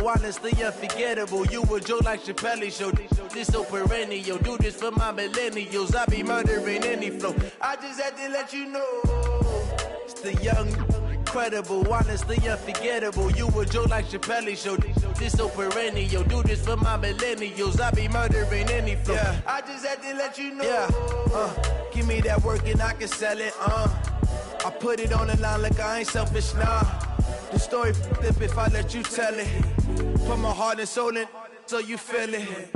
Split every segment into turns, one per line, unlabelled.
honestly unforgettable. You a joke like Chappelle Show. This so perennial. Do this for my millennials. I be murdering any flow. I just had to let you know. It's the young, incredible, honestly unforgettable. You a joke like Chappelle Show. This so perennial. Do this for my millennials. I be murdering any flow. Yeah. I just had to let you know. Yeah. Give me that work and I can sell it. I put it on the line like I ain't selfish, nah. The story flip if I let you tell it. Put my heart and soul in so you feel it.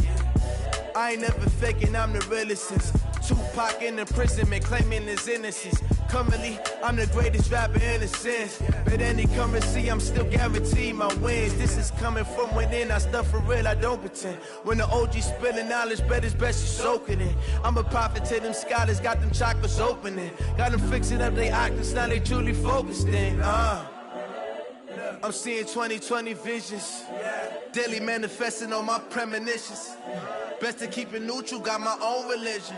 I ain't never faking, I'm the realest since Tupac in imprisonment, claiming his innocence. Currently, I'm the greatest rapper in a sense. But any currency, I'm still guaranteed my wins. This is coming from within, I stuff for real, I don't pretend. When the OG spilling knowledge, bet it's best you soak it in. I'm a prophet to them scholars, got them chakras opening. Got them fixing up they octaves, now they truly focused in. I'm seeing 2020 visions. Daily manifesting on my premonitions. Best to keep it neutral, got my own religion.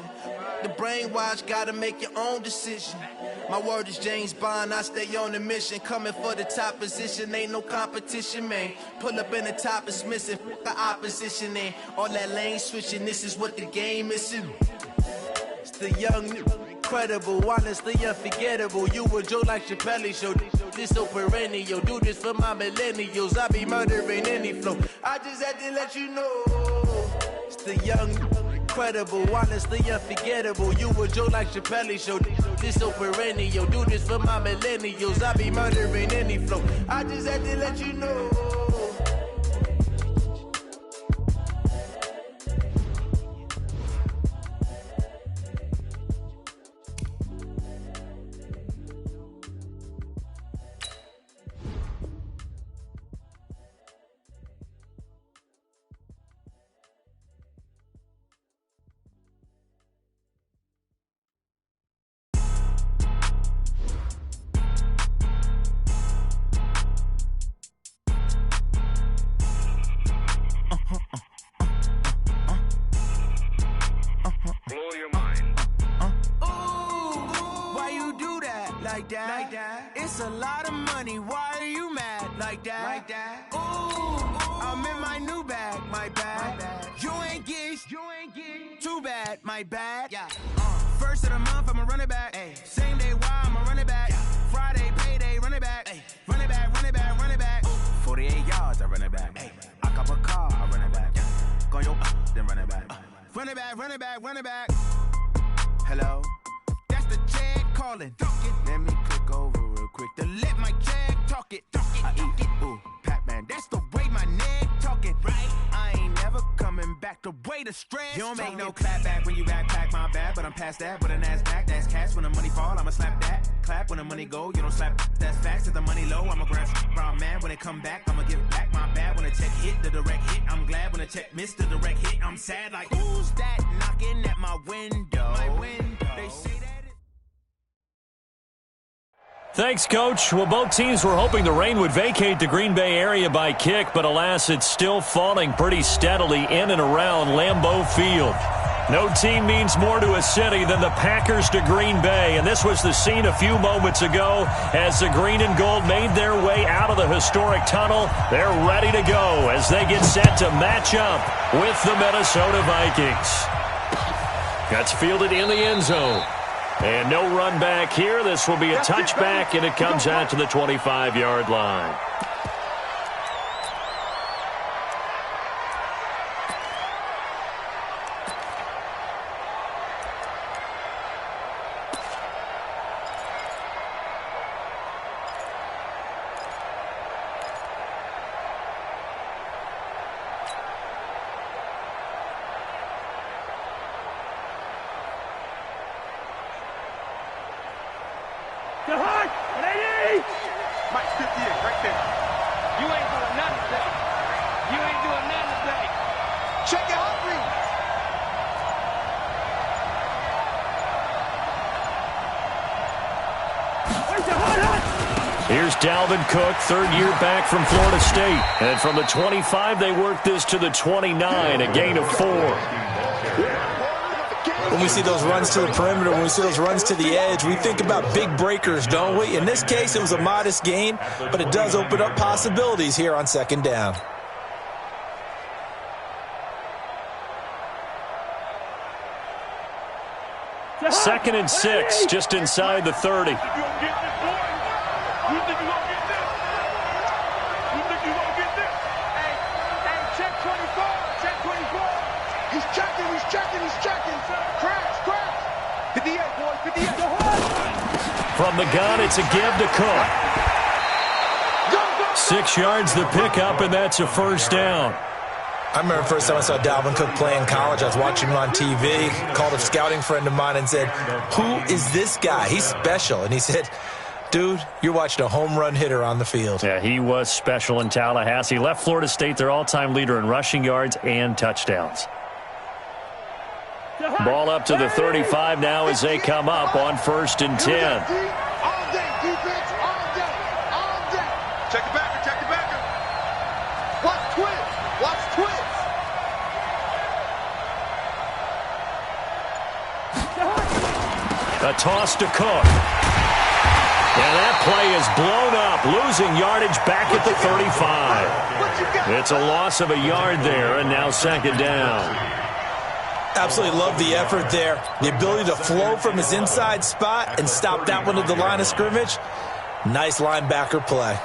The brainwash, gotta make your own decision. My word is James Bond, I stay on the mission. Coming for the top position, ain't no competition, man. Pull up in the top, it's missing, the opposition in. All that lane switching, this is what the game is in. It's the young, incredible, honestly unforgettable. You a joke like Chappelle Show. This so perennial. Do this for my millennials. I be murdering any flow. I just had to let you know. It's the young, incredible, honestly unforgettable. You a joke like Chappelle Show. This so perennial. Do this for my millennials. I be murdering any flow. I just had to let you know. Like that. It's a lot of money. Why are you mad like that? Like that. Ooh, I'm in my new bag. My bad. You ain't getting too bad. My bad. Yeah. First of the month, I'ma run it back. Ay. Same day, why I'ma run it back. Yeah. Friday, payday, run it back. Ay. Run it back, run it back, run it back. 48 yards, I run it back. Ay. I cop a car, I run it back. Yeah. Go yo, then run it back. Run it back, run it back, run it back. Hello? That's the check calling. Let me click over real quick to let my check talk it. I eat it, ooh, Pac-Man. That's the way my neck talking. Right? I ain't never coming back. The way the stress. You don't make no clap back when you backpack, my bad. But I'm past that with a NASDAQ. That's cash when the money fall. I'ma slap that. Clap when the money go. You don't slap. That's facts. If the money low, I'ma grab brown man. When it come back, I'ma give back my bad. When the check hit, the direct hit. I'm glad when the check missed the direct hit. I'm sad like who's that knocking at my window? My window. They say that.
Thanks, Coach. Well, both teams were hoping the rain would vacate the Green Bay area by kick, but alas, it's still falling pretty steadily in and around Lambeau Field. No team means more to a city than the Packers to Green Bay, and this was the scene a few moments ago as the green and gold made their way out of the historic tunnel. They're ready to go as they get set to match up with the Minnesota Vikings. That's fielded in the end zone. And no run back here. This will be a touchback, and it comes out to the 25-yard line. Here's Dalvin Cook, third year back from Florida State. And from the 25, they work this to the 29, a gain of 4.
When we see those runs to the perimeter, when we see those runs to the edge, we think about big breakers, don't we? In this case, it was a modest gain, but it does open up possibilities here on second down.
2nd and 6, just inside the 30. From the gun, it's a give to Cook. 6 yards the pickup, and that's a first down.
I remember the first time I saw Dalvin Cook play in college. I was watching him on TV, called a scouting friend of mine and said, "Who is this guy? He's special." And he said, "Dude, you're watching a home run hitter on the field."
Yeah, he was special in Tallahassee. Left Florida State their all-time leader in rushing yards and touchdowns. Ball up to the 35 now as they come up on 1st and 10.
Check the backer, check the backer. Watch twins, watch twins.
A toss to Cook. And that play is blown up, losing yardage back at the 35. It's a loss of a yard there, and now 2nd down.
Absolutely love the effort there. The ability to flow from his inside spot and stop that one at the line of scrimmage. Nice linebacker play.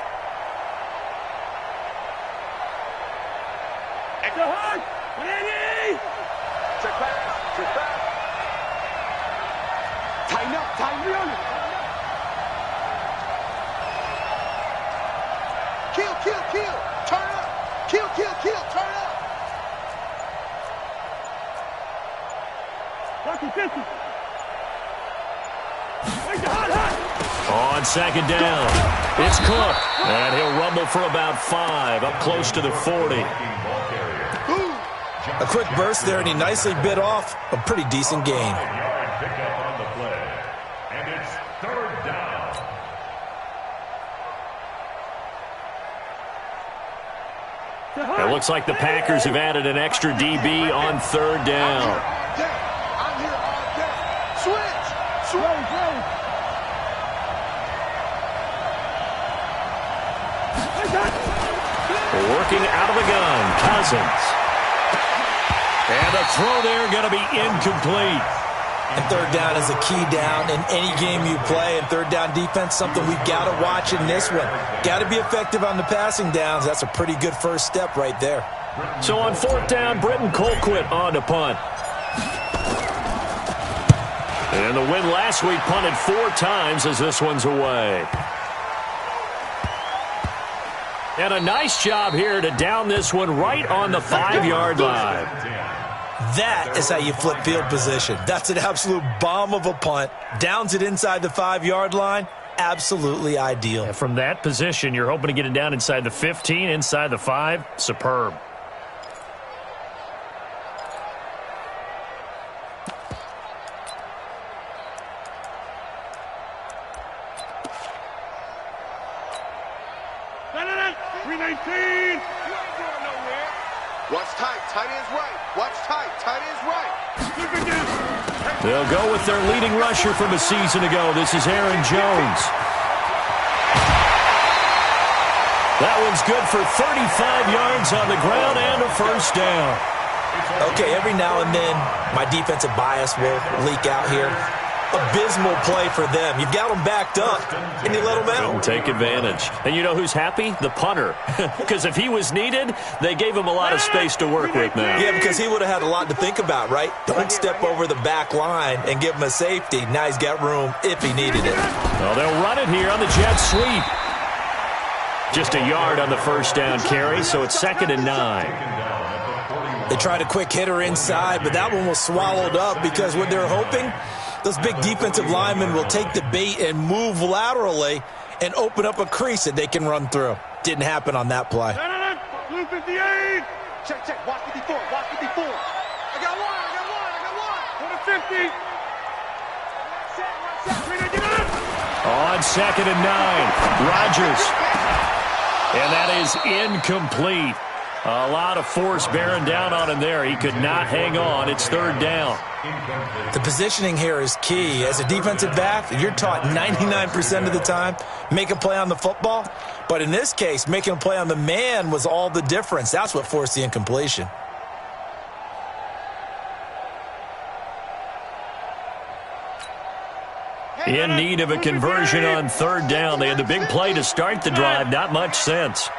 On 2nd down, it's Cook, and he'll rumble for about 5, up close to the 40.
A quick burst there, and he nicely bit off a pretty decent gain.
It looks like the Packers have added an extra DB on 3rd down. Working out of the gun, Cousins. And the throw there going to be incomplete.
And 3rd down is a key down in any game you play. And 3rd down defense, something we've got to watch in this one. Got to be effective on the passing downs. That's a pretty good first step right there.
So on 4th down, Britton Colquitt on to punt. And the win last week punted 4 times as this one's away. And a nice job here to down this one right on the 5-yard line.
That is how you flip field position. That's an absolute bomb of a punt. Downs it inside the 5-yard line. Absolutely ideal.
And from that position, you're hoping to get it down inside the 15, inside the 5. Superb.
Watch tight, tight end's right. Watch tight, tight end's right.
They'll go with their leading rusher from a season ago. This is Aaron Jones. That one's good for 35 yards on the ground and a first down.
Okay, every now and then my defensive bias will leak out here. Abysmal play for them. You've got them backed up, and you let them out.
Take advantage. And you know who's happy? The punter. Because if he was needed, they gave him a lot of space to work with now.
Yeah, because he would have had a lot to think about, right? Don't step over the back line and give him a safety. Now he's got room if he needed it.
Well, they'll run it here on the jet sweep. Just a yard on the first down carry, so it's 2nd and 9.
They tried a quick hitter inside, but that one was swallowed up because what they're hoping, those big defensive linemen will take the bait and move laterally and open up a crease that they can run through. Didn't happen on that play.
Blue 58. Check, check. Watch 54. Watch 54. I got one. Go to 50.
On 2nd and 9, Rodgers. And that is incomplete. A lot of force bearing down on him there. He could not hang on. It's 3rd down.
The positioning here is key. As a defensive back, you're taught 99% of the time, make a play on the football. But in this case, making a play on the man was all the difference. That's what forced the incompletion.
In need of a conversion on third down. They had the big play to start the drive. Not much sense.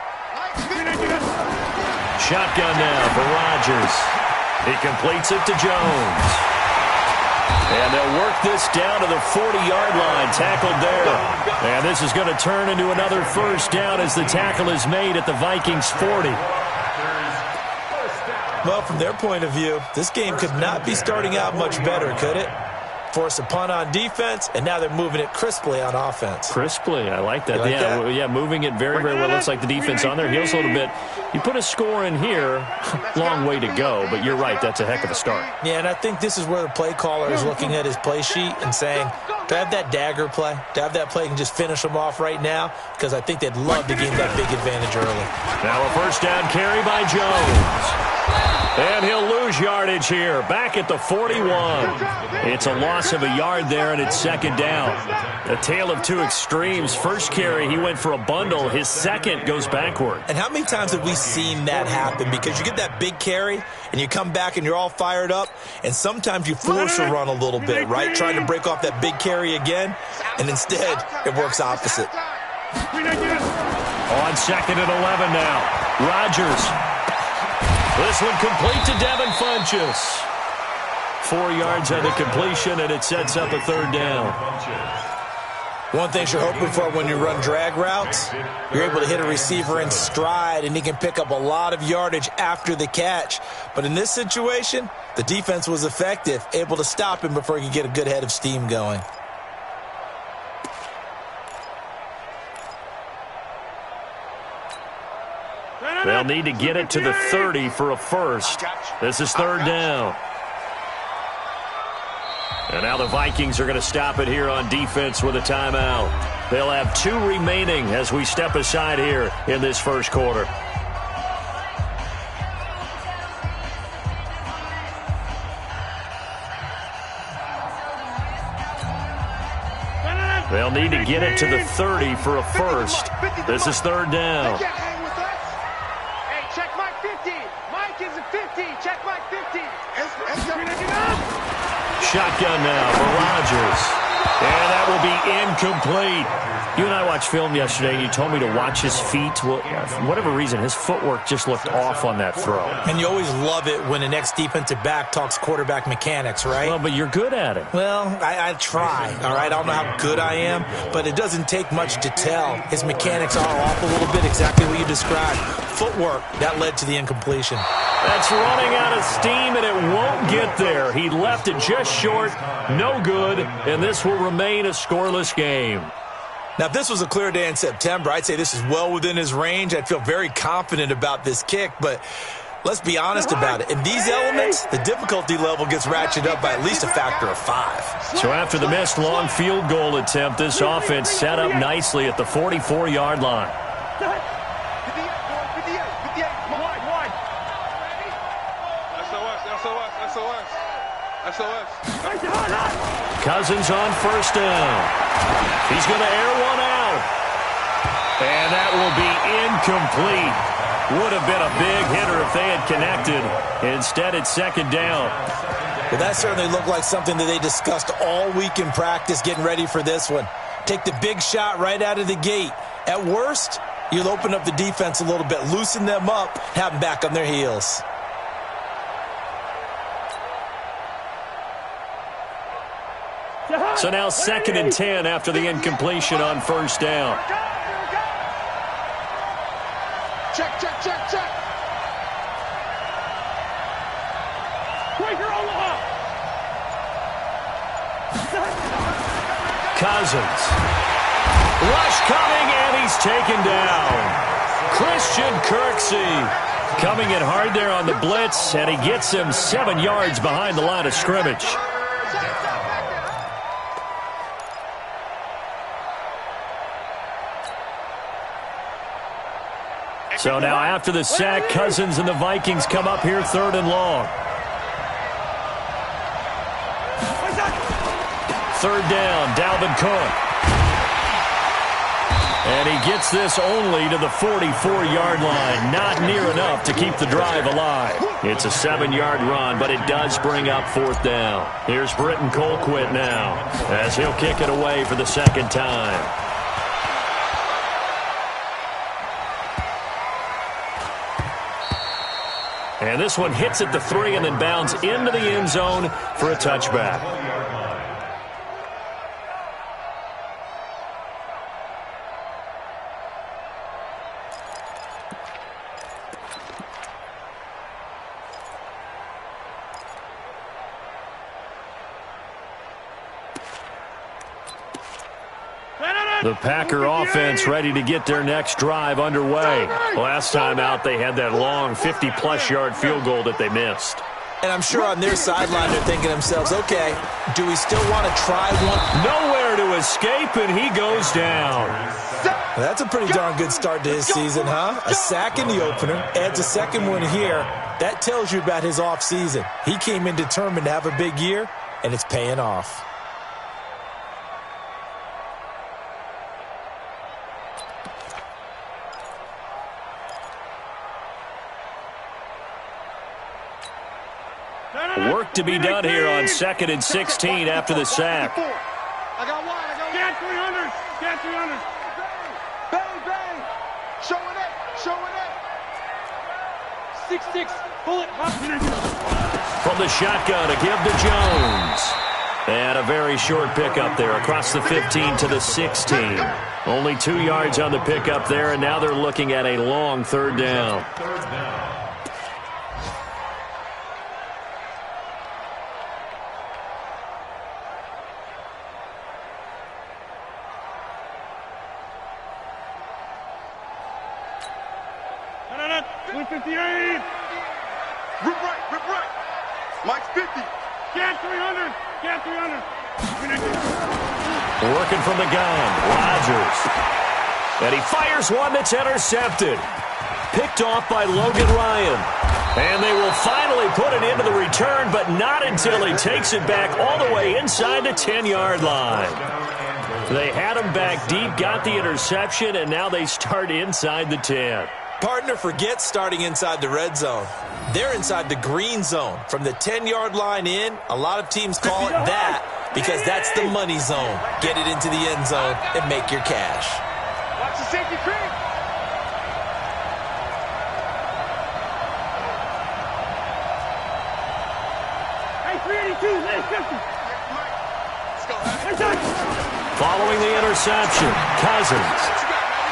Shotgun now for Rodgers. He completes it to Jones. And they'll work this down to the 40-yard line. Tackled there. And this is going to turn into another first down as the tackle is made at the Vikings 40.
Well, from their point of view, this game could not be starting out much better, could it? Force a punt on defense, and now they're moving it crisply on offense.
Crisply, I like that.
You like that?
Yeah, moving it very, very well. Looks like the defense on their heels a little bit. You put a score in here, long way to go, but you're right, that's a heck of a start.
Yeah, and I think this is where the play caller is looking at his play sheet and saying, do I have that dagger play? Do I have that play and just finish them off right now? Because I think they'd love to gain that big advantage early.
Now a first down carry by Jones. And he'll lose yardage here, back at the 41. It's a loss of a yard there, and it's second down. A tale of two extremes. First carry, he went for a bundle. His second goes backward.
And how many times have we seen that happen? Because you get that big carry, and you come back and you're all fired up, and sometimes you force a run a little bit, right? Trying to break off that big carry again, and instead it works opposite.
On second and 11 now. Rodgers. This one complete to Devin Funchess. 4 yards on the completion, and it sets up a third down.
One thing you're hoping for when you run drag routes, you're able to hit a receiver in stride, and he can pick up a lot of yardage after the catch. But in this situation, the defense was effective, able to stop him before he could get a good head of steam going.
They'll need to get it to the 30 for a first. This is third down. And now the Vikings are going to stop it here on defense with a timeout. They'll have 2 remaining as we step aside here in this first quarter. They'll need to get it to the 30 for a first. This is third down. Shotgun now for Rodgers. And that will be incomplete. You and I watched film yesterday, and you told me to watch his feet. Well, for whatever reason, his footwork just looked off on that throw.
And you always love it when an ex-defensive back talks quarterback mechanics, right?
Well, but you're good at it.
Well, I try, all right? I don't know how good I am, but it doesn't take much to tell. His mechanics are off a little bit, exactly what you described. Footwork, that led to the incompletion.
That's running out of steam, and it won't get there. He left it just short, no good, and this will remain a scoreless game.
Now, if this was a clear day in September, I'd say this is well within his range. I'd feel very confident about this kick, but let's be honest about it. In these elements, the difficulty level gets ratcheted up by at least a factor of 5.
So after the missed long field goal attempt, this offense set up nicely at the 44-yard line. Cousins on first down. He's going to air one out. And that will be incomplete. Would have been a big hitter if they had connected. Instead, it's second down.
Well, that certainly looked like something that they discussed all week in practice getting ready for this one. Take the big shot right out of the gate. At worst, you'll open up the defense a little bit, loosen them up, have them back on their heels.
So now second and 10 after the incompletion on first down.
Check.
Cousins. Rush coming, and he's taken down. Christian Kirksey coming in hard there on the blitz, and he gets him 7 yards behind the line of scrimmage. So now after the sack, Cousins and the Vikings come up here third and long. Third down, Dalvin Cook. And he gets this only to the 44-yard line. Not near enough to keep the drive alive. It's a 7-yard run, but it does bring up 4th down. Here's Britton Colquitt now, as he'll kick it away for the 2nd time. And this one hits at the 3 and then bounds into the end zone for a touchback. The Packer offense ready to get their next drive underway. Last time out, they had that long 50-plus yard field goal that they missed.
And I'm sure on their sideline they're thinking to themselves, okay, do we still want to try one?
Nowhere to escape, and he goes down.
Well, that's a pretty darn good start to his season, huh? A sack in the opener, adds a second one here. That tells you about his offseason. He came in determined to have a big year, and it's paying off.
Work to be done here on 2nd and 16 after the sack.
I got one. Scan 300. Scan 300. Bang, bang. Showing it. 6-6. Bullet.
From the shotgun, a give to Jones. And a very short pickup there across the 15 to the 16. Only 2 yards on the pickup there, and now they're looking at a long 3rd down.
Rip right. Mike's 50. Scan 300. Scan 300.
Working from the gun, Rodgers. And he fires one that's intercepted. Picked off by Logan Ryan. And they will finally put it into the return, but not until he takes it back all the way inside the 10-yard line. They had him back deep, got the interception, and now they start inside the 10.
Partner, forget starting inside the red zone. They're inside the green zone. From the 10-yard line in, a lot of teams call it that because that's the money zone. Get it into the end zone and make your cash.
Watch the safety creep. Hey, 382, lay 50. Let's go.
Following the interception, Cousins.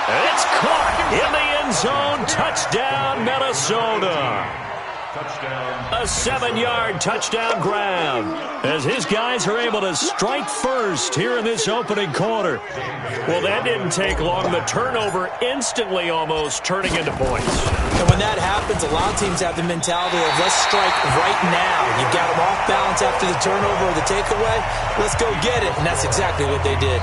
And it's caught in the end zone. Touchdown, Minnesota. A 7-yard touchdown grab as his guys are able to strike first here in this opening quarter. Well, that didn't take long. The turnover instantly almost turning into points.
And when that happens, a lot of teams have the mentality of let's strike right now. You've got them off balance after the turnover or the takeaway. Let's go get it. And that's exactly what they did.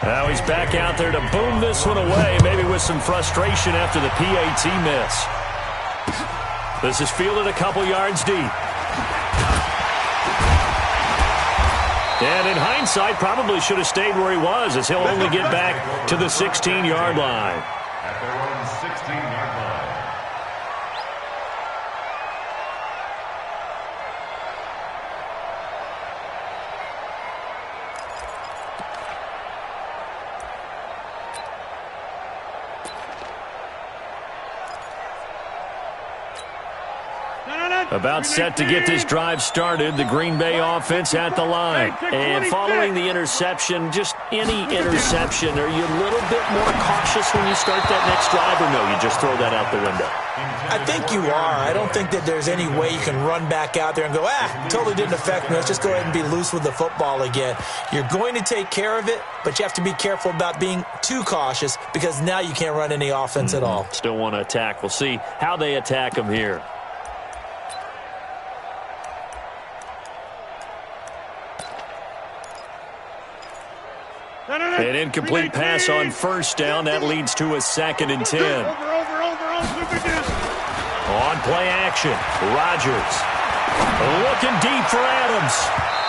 Now he's back out there to boom this one away, maybe with some frustration after the PAT miss. This is fielded a couple yards deep. And in hindsight, probably should have stayed where he was, as he'll only get back to the 16-yard line.
At their own 16-yard line.
About set to get this drive started, the Green Bay offense at the line. And following the interception, just any interception, are you a little bit more cautious when you start that next drive, or no, you just throw that out the window?
I think you are. I don't think that there's any way you can run back out there and go, totally didn't affect me. Let's just go ahead and be loose with the football again. You're going to take care of it, but you have to be careful about being too cautious because now you can't run any offense at all.
Still want to attack. We'll see how they attack them here. An incomplete pass on first down. That leads to a 2nd and 10. On play action, Rodgers. Looking deep for Adams.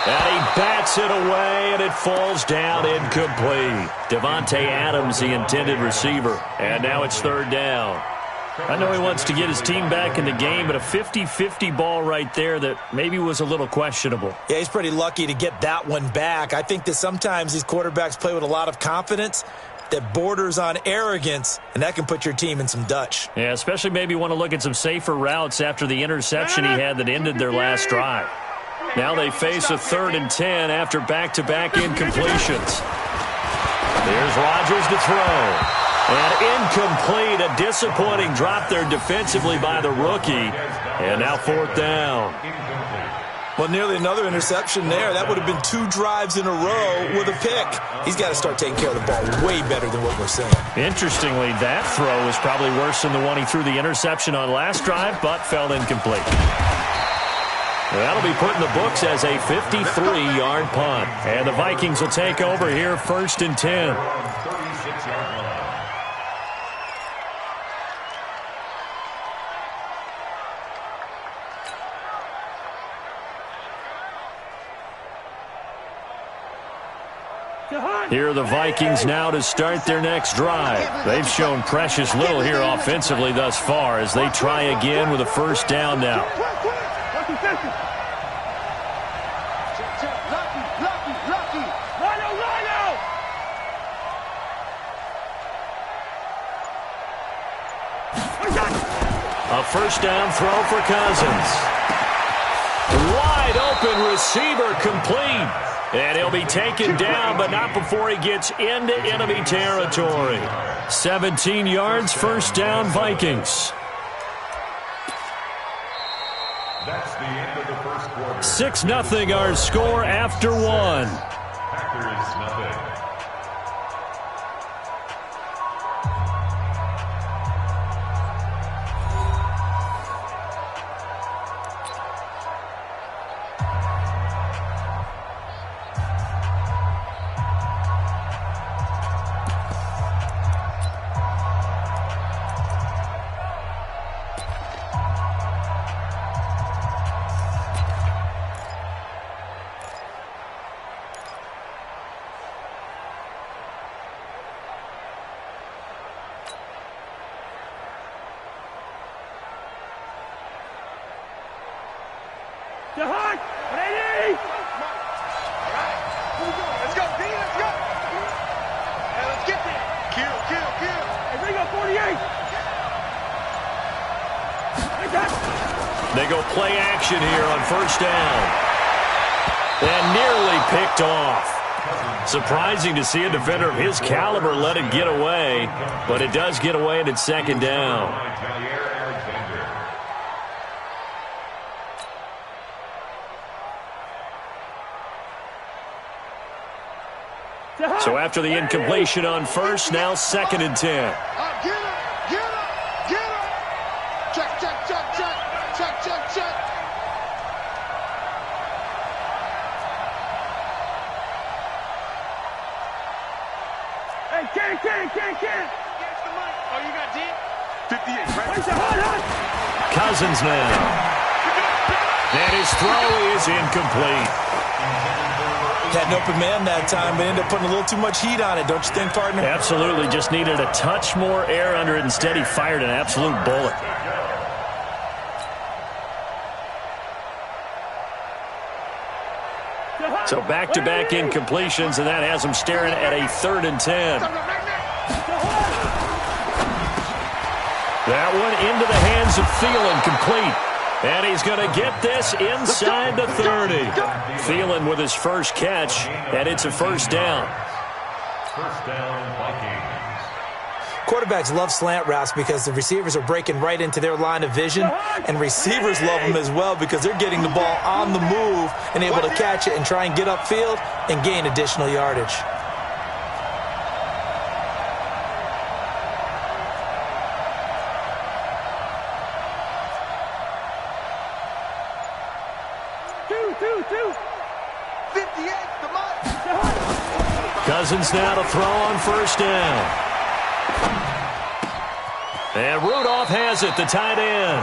And he bats it away, and it falls down incomplete. Devontae Adams, the intended receiver. And now it's third down. I know he wants to get his team back in the game, but a 50-50 ball right there that maybe was a little questionable.
Yeah, he's pretty lucky to get that one back. I think that sometimes these quarterbacks play with a lot of confidence that borders on arrogance, and that can put your team in some Dutch.
Yeah, especially maybe want to look at some safer routes after the interception he had that ended their last drive. Now they face a 3rd and 10 after back-to-back incompletions. There's Rodgers to throw. And incomplete, a disappointing drop there defensively by the rookie. And now 4th down.
Well, nearly another interception there. That would have been 2 drives in a row with a pick. He's got to start taking care of the ball way better than what we're seeing.
Interestingly, that throw was probably worse than the one he threw the interception on last drive, but fell incomplete. That'll be put in the books as a 53-yard punt. And the Vikings will take over here 1st and 10.
36-yard line.
Here are the Vikings now to start their next drive. They've shown precious little here offensively thus far as they try again with a 1st down now. A 1st down throw for Cousins. Wide open receiver complete. And he'll be taken down, but not before he gets into enemy territory. 17 yards, 1st down, Vikings.
That's the end of the first quarter.
6-0 our score after 1.
Packers nothing.
They go play action here on 1st down. And nearly picked off. Surprising to see a defender of his caliber let it get away, but it does get away and it's 2nd down. So after the incompletion on 1st, now 2nd and 10. Cousins now. And his throw is incomplete.
Had an open man that time, but ended up putting a little too much heat on it, don't you think, partner?
Absolutely. Just needed a touch more air under it. Instead, he fired an absolute bullet. So back-to-back incompletions, and that has him staring at a 3rd and 10. That one into the hands of Thielen, complete. And he's going to get this inside the 30. Thielen with his first catch, and it's a 1st down.
1st down, Vikings.
Quarterbacks love slant routes because the receivers are breaking right into their line of vision, and receivers love them as well because they're getting the ball on the move and able to catch it and try and get upfield and gain additional yardage.
Cousins now to throw on 1st down. And Rudolph has it, the tight end.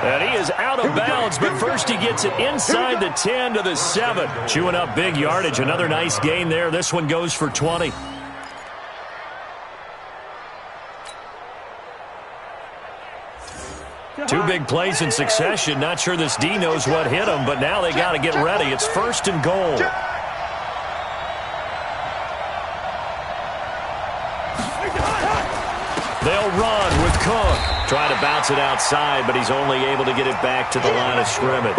And he is out of bounds, but first he gets it inside the 10 to the 7. Chewing up big yardage. Another nice gain there. This one goes for 20. Two big plays in succession. Not sure this D knows what hit him, but now they got to get ready. It's 1st and goal. They'll run with Cook. Trying to bounce it outside, but he's only able to get it back to the line of scrimmage.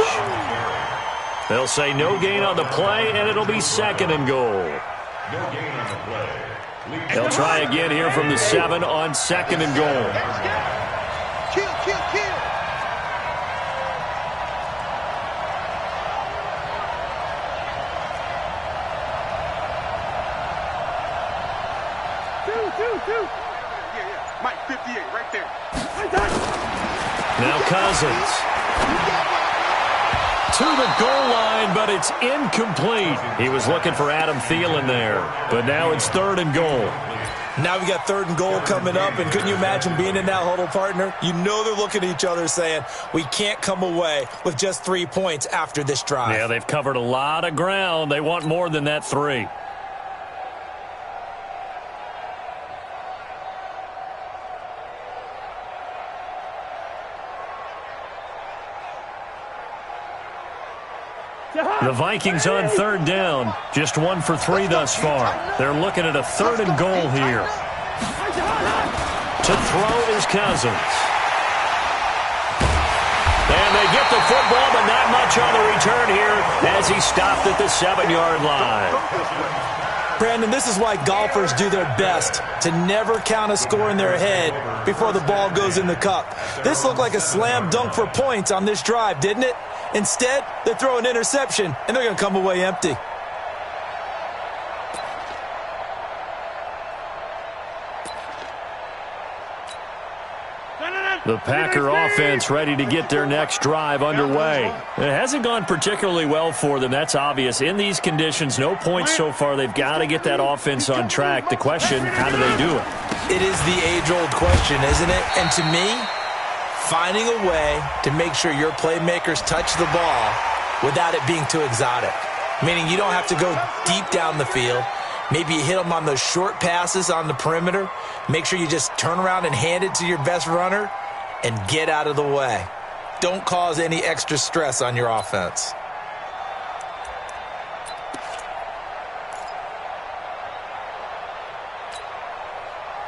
They'll say no gain on the play, and it'll be 2nd and goal.
No gain on the play.
They'll try again here from the 7 on 2nd and goal.
Kill, kill, kill. Two. Yeah. Mike, 58, right there.
Now Cousins. To the goal line, but it's incomplete. He was looking for Adam Thielen there, but now it's 3rd and goal.
Now we got 3rd and goal coming up, and couldn't you imagine being in that huddle, partner? You know they're looking at each other saying, we can't come away with just 3 points after this drive.
Yeah, they've covered a lot of ground. They want more than that 3. The Vikings on 3rd down. Just 1 for 3 thus far. They're looking at a 3rd and goal here. To throw is Cousins. And they get the football, but not much on the return here as he stopped at the 7-yard line.
Brandon, this is why golfers do their best to never count a score in their head before the ball goes in the cup. This looked like a slam dunk for points on this drive, didn't it? Instead, they throw an interception, and they're going to come away empty.
The Packer offense ready to get their next drive underway. It hasn't gone particularly well for them, that's obvious. In these conditions, no points so far. They've got to get that offense on track. The question, how do they do it?
It is the age-old question, isn't it? And to me, finding a way to make sure your playmakers touch the ball without it being too exotic. Meaning you don't have to go deep down the field. Maybe you hit them on those short passes on the perimeter. Make sure you just turn around and hand it to your best runner and get out of the way. Don't cause any extra stress on your offense.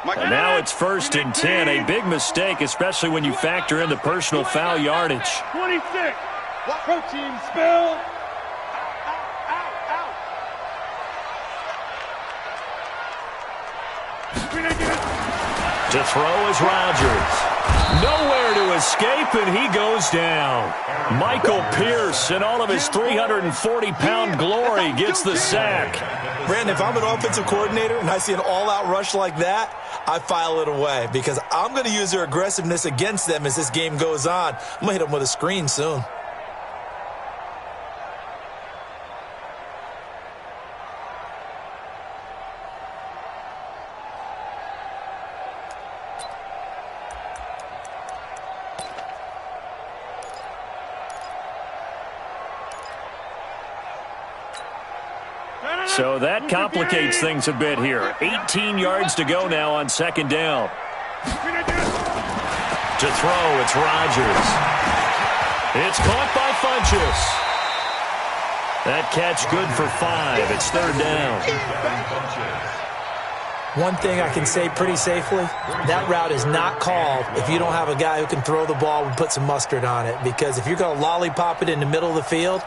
And now it's 1st and 10. A big mistake, especially when you factor in the personal foul yardage.
26. Protein spill.
To throw is Rodgers. Nowhere to escape, and he goes down. Michael Pierce, in all of his 340-pound glory, gets the sack.
Brandon, if I'm an offensive coordinator and I see an all-out rush like that, I file it away because I'm going to use their aggressiveness against them as this game goes on. I'm going to hit them with a screen soon.
So that complicates things a bit here. 18 yards to go now on 2nd down. To throw, it's Rodgers. It's caught by Funchess. That catch good for 5. It's 3rd down.
One thing I can say pretty safely, that route is not called if you don't have a guy who can throw the ball and put some mustard on it. Because if you're going to lollipop it in the middle of the field,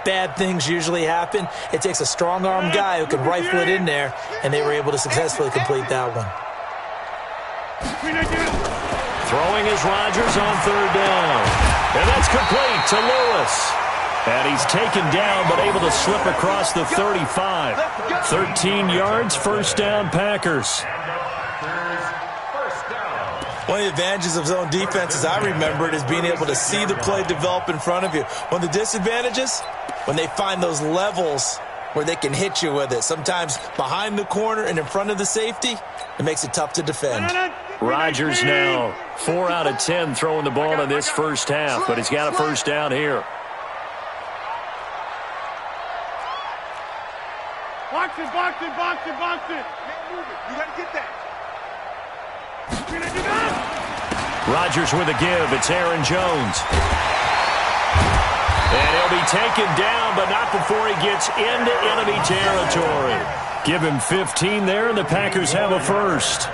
bad things usually happen. It takes a strong-arm guy who can rifle it in there, and they were able to successfully complete that one.
Throwing is Rodgers on 3rd down. And that's complete to Lewis. And he's taken down, but able to slip across the 35. 13 yards, 1st down, Packers.
One of the advantages of zone defense, as I remember it, is being able to see the play develop in front of you. One of the disadvantages, when they find those levels where they can hit you with it, sometimes behind the corner and in front of the safety, it makes it tough to defend.
Rodgers now 4 out of 10 throwing the ball in this first half, but he's got a first down here.
Box it, box it, box it, box it. Can't move it. You got to get that.
Rodgers with a give. It's Aaron Jones. And he'll be taken down, but not before he gets into enemy territory. Give him 15 there, and the Packers have a first.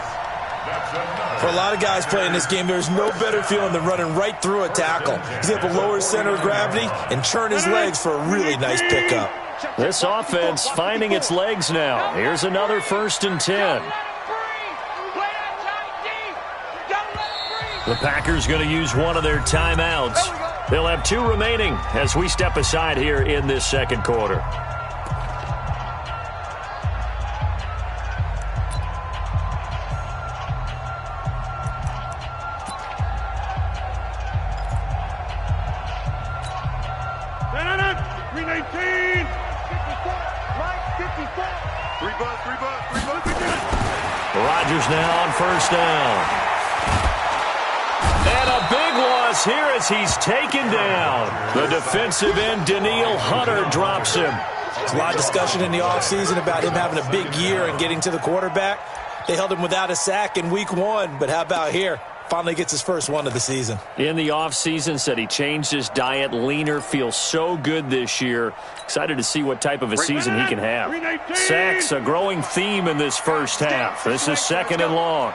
For a lot of guys playing this game, there's no better feeling than running right through a tackle. He's able to lower his center of gravity and turn his legs for a really nice pickup.
This offense finding its legs now. Here's another 1st and 10. The Packers going to use one of their timeouts. They'll have 2 remaining as we step aside here in this second quarter. Rodgers now on 1st down. And a big loss here as he's taken down. The defensive end, Danielle Hunter, drops him.
There's a lot of discussion in the offseason about him having a big year and getting to the quarterback. They held him without a sack in week 1, but how about here? Finally gets his first one of the season.
In the offseason, said he changed his diet, leaner, feels so good this year. Excited to see what type of a season he can have. Sacks, a growing theme in this first half. This is 2nd and long.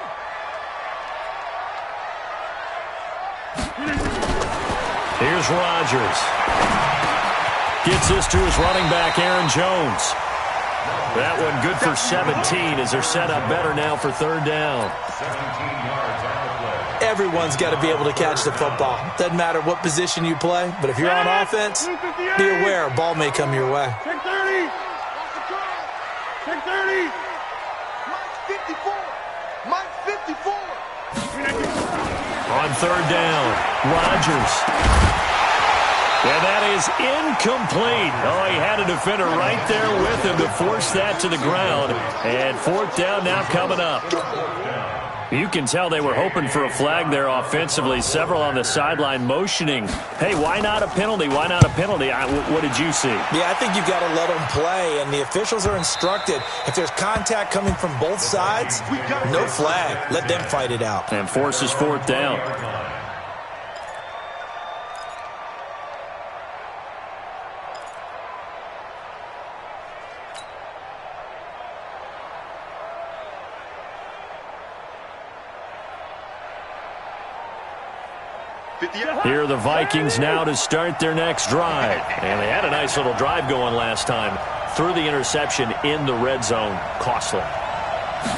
Here's Rodgers. Gets this to his running back, Aaron Jones. That one good for 17 as they're set up better now for 3rd down.
17 yards on the play.
Everyone's got to be able to catch the football. Doesn't matter what position you play, but if you're on offense, be aware a ball may come your way.
Check 30. Check 30. Mike 54. Mike 54.
On 3rd down, Rodgers. And that is incomplete. Oh, he had a defender right there with him to force that to the ground. And 4th down now coming up. You can tell they were hoping for a flag there offensively. Several on the sideline motioning. Hey, why not a penalty? Why not a penalty? What did you see?
Yeah, I think you've got to let them play, and the officials are instructed. If there's contact coming from both sides, no flag. Let them fight it out.
And forces 4th down. Here are the Vikings now to start their next drive. And they had a nice little drive going last time. Threw the interception in the red zone. Costly.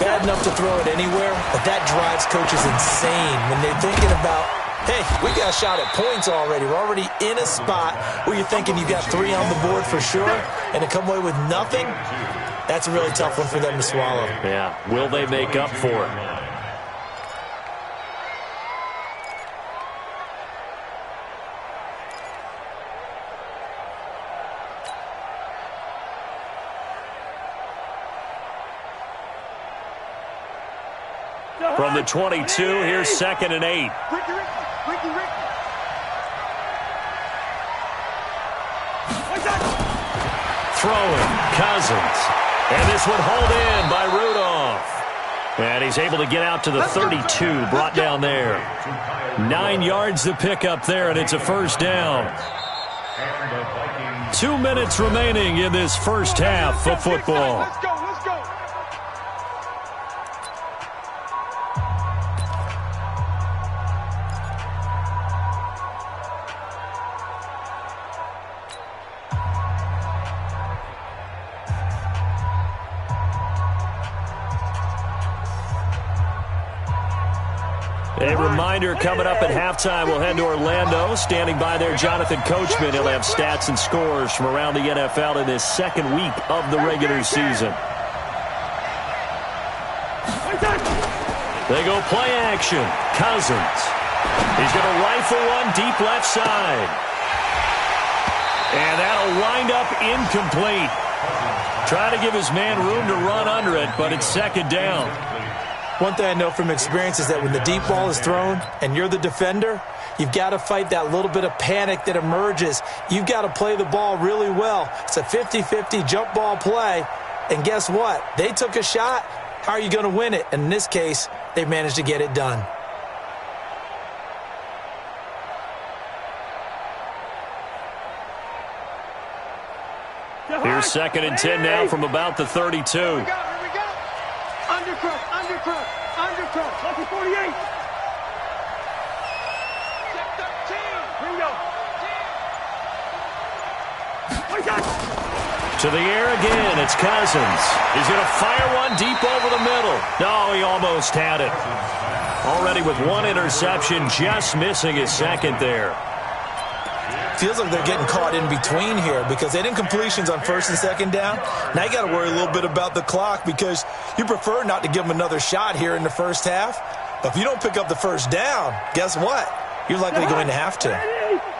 Bad enough to throw it anywhere, but that drives coaches insane when they're thinking about, hey, we got a shot at points already. We're already in a spot where you're thinking you got 3 on the board for sure, and to come away with nothing, that's a really tough one for them to swallow.
Yeah. Will they make up for it? From the 22, here's 2nd and 8. Throwing, Cousins. And this one hauled in by Rudolph. And he's able to get out to the 32, brought down there. 9 yards to pick up there, and it's a 1st down. 2 minutes remaining in this first half of football.
Let's go.
A reminder coming up at halftime, we'll head to Orlando. Standing by there, Jonathan Coachman. He'll have stats and scores from around the NFL in this 2nd week of the regular season. They go play action. Cousins. He's going to rifle one deep left side. And that'll wind up incomplete. Trying to give his man room to run under it, but it's 2nd down.
One thing I know from experience is that when the deep ball is thrown and you're the defender, you've got to fight that little bit of panic that emerges. You've got to play the ball really well. It's a 50-50 jump ball play. And guess what? They took a shot. How are you going to win it? And in this case, they managed to get it done.
Here's 2nd and 10 now from about the 32.
Here we go. Undercross. Lucky 48. Check 13. Here we go.
To the air again, it's Cousins. He's going to fire one deep over the middle. No, he almost had it. Already with one interception, just missing his second there.
Feels like they're getting caught in between here because they didn't completions on 1st and 2nd down. Now you got to worry a little bit about the clock because you prefer not to give them another shot here in the first half. But if you don't pick up the first down, guess what? You're likely going to have to.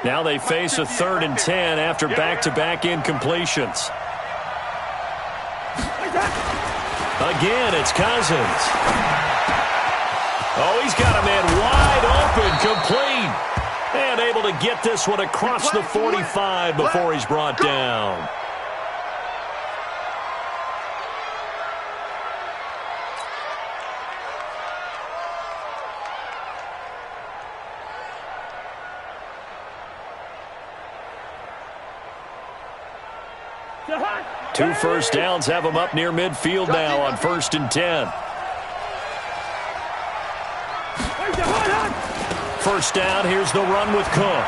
Now they face a 3rd and 10 after back-to-back incompletions. Again, it's Cousins. Oh, he's got a man wide open, complete. And able to get this one across the 45 before he's brought down. Two first downs have him up near midfield now on 1st and 10. First down, here's the run with Cook.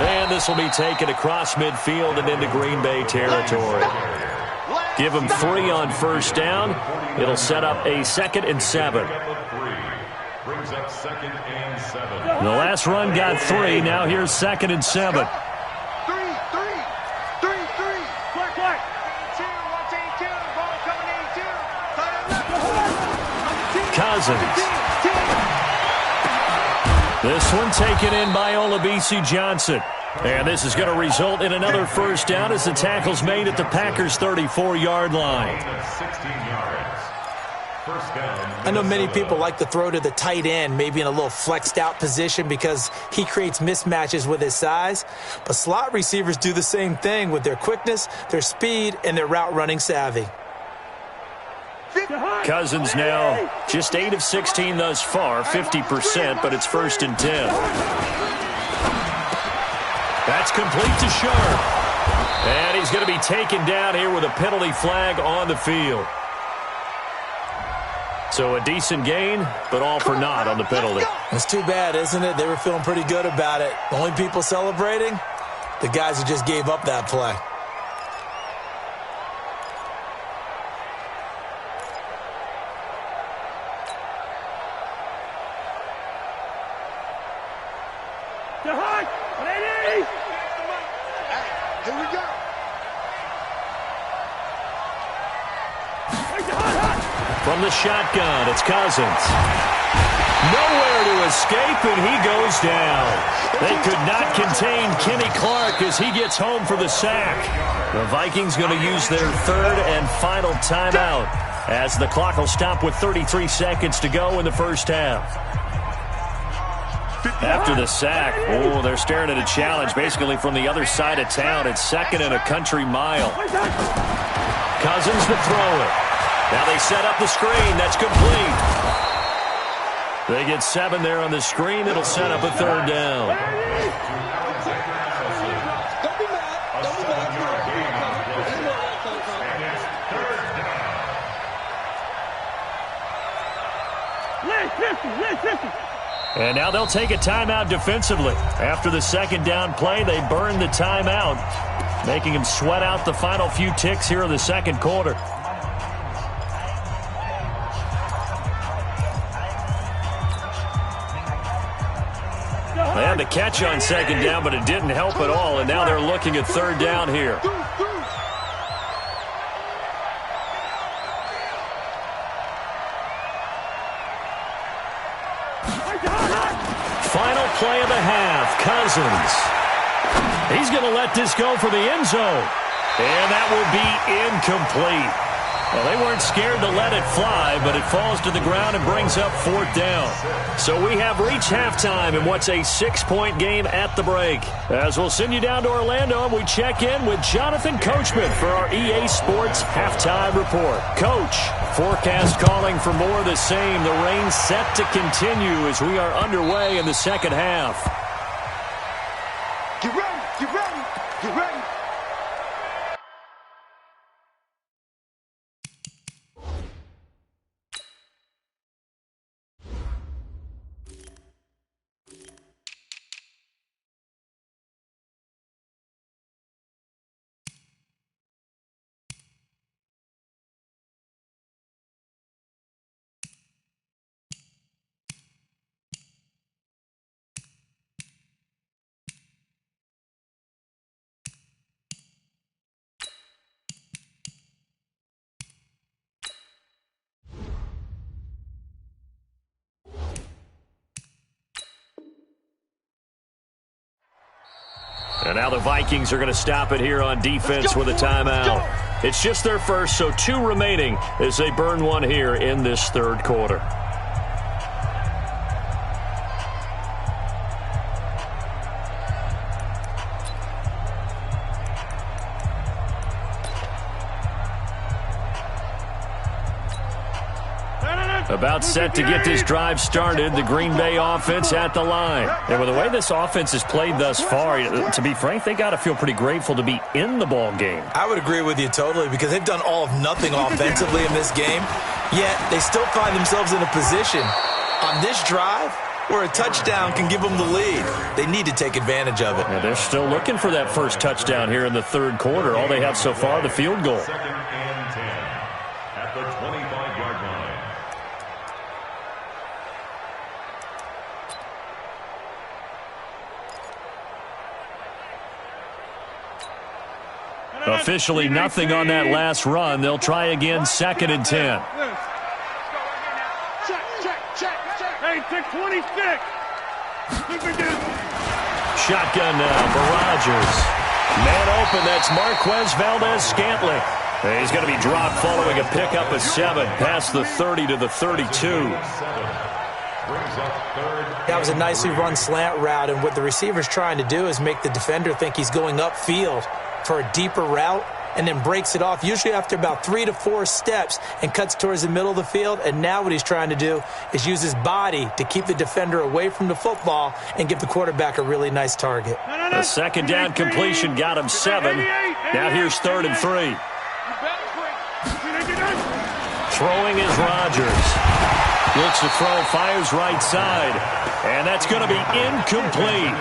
And this will be taken across midfield and into Green Bay territory. Give him 3 on 1st down. It'll set up a 2nd and 7.
Brings up 2nd and 7.
The last run got 3. Now here's 2nd and 7.
3. Black. 2, 182. Ball coming 82.
Cousins. This one taken in by Olabisi Johnson. And this is going to result in another first down as the tackle's made at the Packers' 34-yard line.
16 yards. First down.
I know many people like to throw to the tight end, maybe in a little flexed out position because he creates mismatches with his size. But slot receivers do the same thing with their quickness, their speed, and their route running savvy.
Cousins now just 8 of 16 thus far, 50%, but it's 1st and 10. That's complete to Sharp. And he's going to be taken down here with a penalty flag on the field. So a decent gain, but all for naught on the penalty.
It's too bad, isn't it? They were feeling pretty good about it. The only people celebrating, the guys who just gave up that play.
Here we go.
From the shotgun, it's Cousins. Nowhere to escape, and he goes down. They could not contain Kenny Clark as he gets home for the sack. The Vikings going to use their 3rd and final timeout as the clock will stop with 33 seconds to go in the first half. After the sack, they're staring at a challenge basically from the other side of town. It's 2nd and a country mile. Cousins to throw it. Now they set up the screen. That's complete. They get 7 there on the screen. It'll set up a 3rd down.
Don't be mad. Don't be mad.
And now they'll take a timeout defensively. After the 2nd down play, they burn the timeout, making him sweat out the final few ticks here in the 2nd quarter. They had the catch on 2nd down, but it didn't help at all, and now they're looking at 3rd down here. Final play of the half, Cousins. He's going to let this go for the end zone. And that will be incomplete. Well, they weren't scared to let it fly, but it falls to the ground and brings up 4th down. So we have reached halftime in what's a 6-point game at the break. As we'll send you down to Orlando, and we check in with Jonathan Coachman for our EA Sports Halftime Report. Coach, forecast calling for more of the same. The rain set to continue as we are underway in the second half.
Get ready, get ready, get ready.
And now the Vikings are going to stop it here on defense with a timeout. It's just their first, so 2 remaining as they burn one here in this third quarter. About set to get this drive started, the Green Bay offense at the line. And with the way this offense has played thus far, to be frank, they got to feel pretty grateful to be in the ball game.
I would agree with you totally because they've done all of nothing offensively in this game, yet they still find themselves in a position on this drive where a touchdown can give them the lead. They need to take advantage of it.
And they're still looking for that first touchdown here in the third quarter. All they have so far, the field goal.
2nd and 10 at the 25-yard line.
Officially nothing on that last run. They'll try again 2nd and 10.
Check. Hey, take 26.
Shotgun now for Rodgers. Man open, that's Marquez Valdez-Scantling. He's going to be dropped following a pickup of 7 past the 30 to the 32.
That was a nicely run slant route, and what the receiver's trying to do is make the defender think he's going upfield for a deeper route and then breaks it off, usually after about 3 to 4 steps, and cuts towards the middle of the field. And now what he's trying to do is use his body to keep the defender away from the football and give the quarterback a really nice target.
A second down completion got him 7. Now here's 3rd and 3. Throwing is Rodgers. Looks to throw, fires right side. And that's going to be incomplete.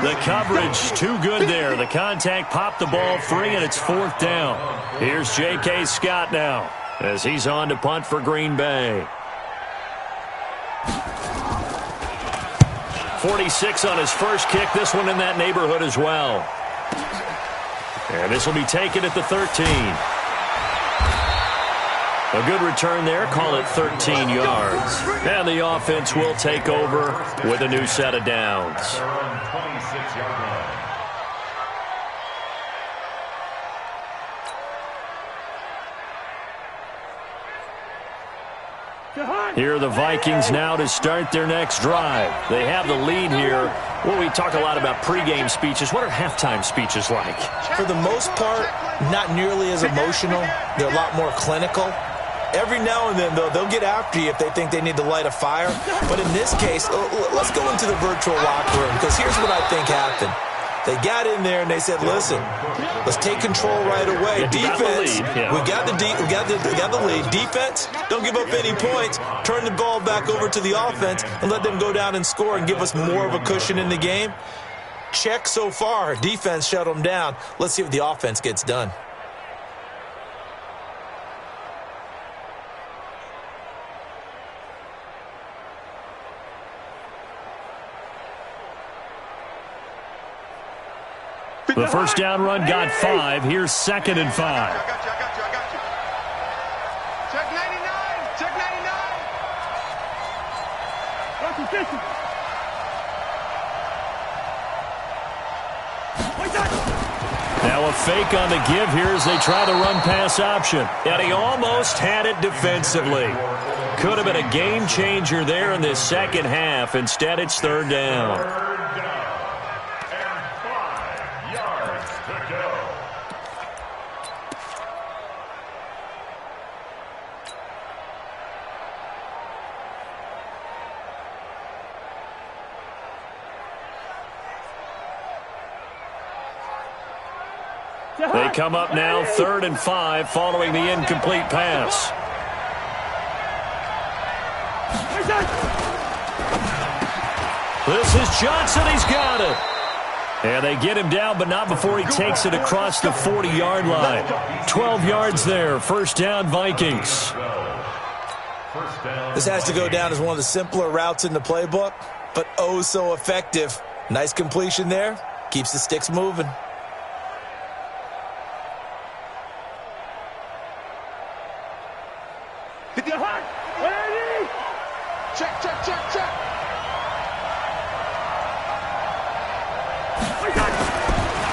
The coverage too good there. The contact popped the ball free, and it's 4th down. Here's J.K. Scott now as he's on to punt for Green Bay. 46 on his first kick. This one in that neighborhood as well. And this will be taken at the 13. A good return there. Call it 13 yards. And the offense will take over with a new set of downs. Here are the Vikings now to start their next drive. They have the lead here. Well, we talk a lot about pregame speeches. What are halftime speeches like?
For the most part, not nearly as emotional. They're a lot more clinical. Every now and then, though, they'll get after you if they think they need to light a fire. But in this case, let's go into the virtual locker room, because here's what I think happened. They got in there and they said, listen, let's take control right away. Defense, we got the lead. Defense, don't give up any points. Turn the ball back over to the offense and let them go down and score and give us more of a cushion in the game. Check so far. Defense shut them down. Let's see if the offense gets done.
The first down run got 5. Here's 2nd and 5.
I got you. Check 99. Check 99. What's the distance?
Now a fake on the give here as they try the run-pass option. And he almost had it defensively. Could have been a game changer there in this second half. Instead, it's third down.
Third down and 5 yards to go.
They come up now 3rd and 5 following the incomplete pass. This is Johnson. He's got it. And they get him down, but not before he takes it across the 40-yard line. 12 yards there. First down, Vikings.
This has to go down as one of the simpler routes in the playbook, but oh so effective. Nice completion there. Keeps the sticks moving.
Check, check, check, check.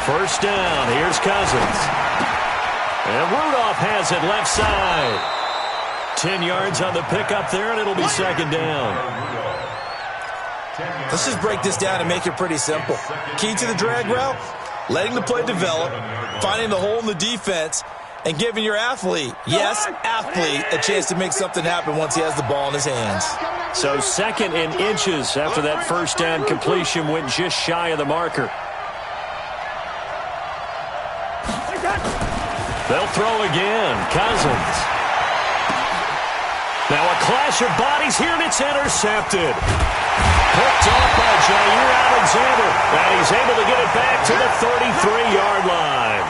First down. Here's Cousins. And Rudolph has it left side. 10 yards on the pickup there, and it'll be second down.
Let's just break this down and make it pretty simple. Key to the drag route, letting the play develop, finding the hole in the defense, and giving your athlete, yes, athlete, a chance to make something happen once he has the ball in his hands.
So 2nd and inches after that first down completion went just shy of the marker. They'll throw again. Cousins. Now a clash of bodies here, and it's intercepted. Picked off by Jair Alexander. And he's able to get it back to the 33-yard line.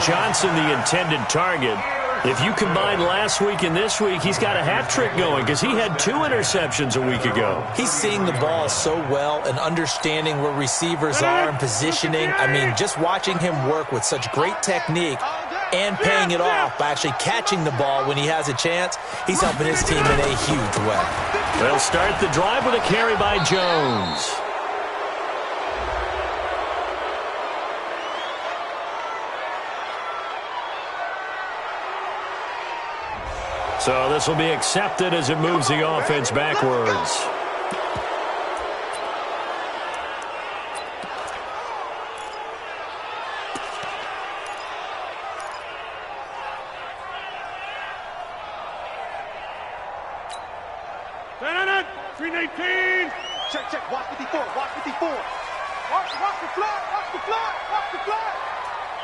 Johnson, the intended target. If you combine last week and this week, he's got a hat trick going because he had 2 interceptions a week ago.
He's seeing the ball so well and understanding where receivers are and positioning. I mean, just watching him work with such great technique and paying it off by actually catching the ball when he has a chance, he's helping his team in a huge way.
They'll start the drive with a carry by Jones. So this will be accepted as it moves the offense backwards.
Green 18. Check, check. Watch 54. Watch 54. Watch the flag. Watch the flag. Watch the flag.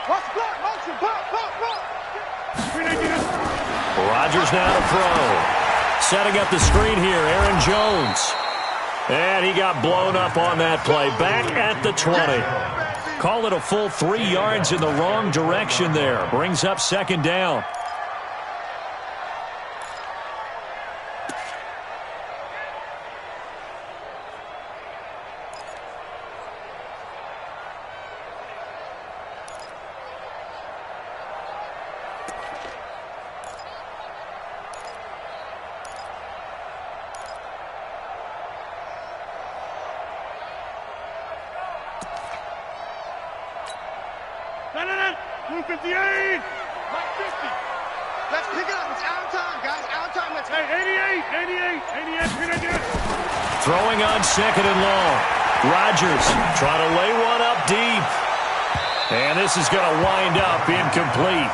Watch the flag. Motion. Block, block, block. Green 18.
Rodgers now to throw. Setting up the screen here, Aaron Jones. And he got blown up on that play. Back at the 20. Call it a full 3 yards in the wrong direction there. Brings up second down.
Blue 58. Mike 50. Let's pick it up. It's out of time, guys. Out of time. Let's go. 88.
Throwing on second and long. Rodgers trying to lay one up deep. And this is going to wind up incomplete.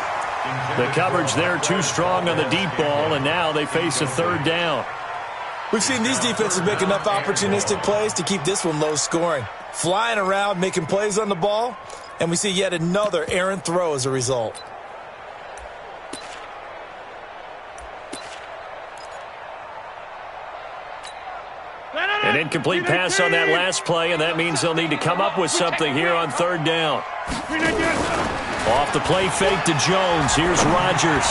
The coverage there too strong on the deep ball, and now they face a third down.
We've seen these defenses make enough opportunistic plays to keep this one low scoring. Flying around, making plays on the ball, and we see yet another errant throw as a result.
An incomplete pass on that last play, and that means they'll need to come up with something here on third down. Off the play fake to Jones. Here's Rodgers.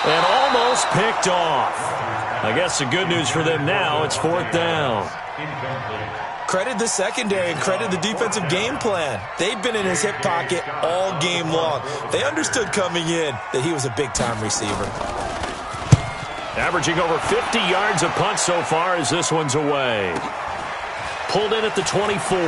And almost picked off. I guess the good news for them now, it's fourth down.
Credit the secondary and credit the defensive game plan. They've been in his hip pocket all game long. They understood coming in that he was a big-time receiver.
Averaging over 50 yards a punt so far as this one's away. Pulled in at the 24.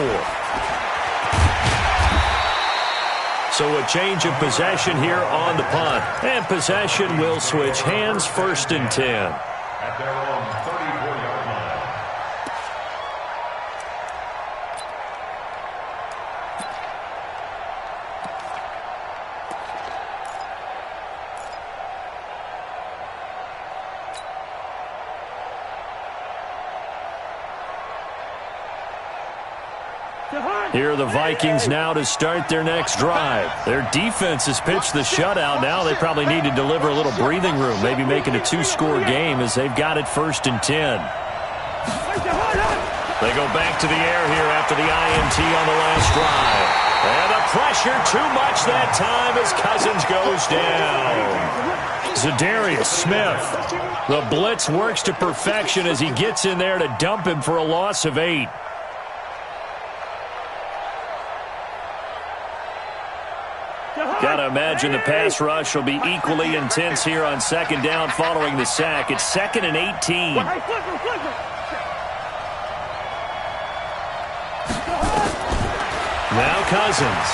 So a change of possession here on the punt. And possession will switch hands, 1st and 10.
At their own 34-yard line.
Here are the Vikings now to start their next drive. Their defense has pitched the shutout. Now they probably need to deliver a little breathing room, maybe make it a 2-score game as they've got it 1st and 10. They go back to the air here after the INT on the last drive. And the pressure too much that time as Cousins goes down. Zadarius Smith. The blitz works to perfection as he gets in there to dump him for a loss of 8. Gotta imagine the pass rush will be equally intense here on 2nd down following the sack. It's 2nd and 18. Now Cousins.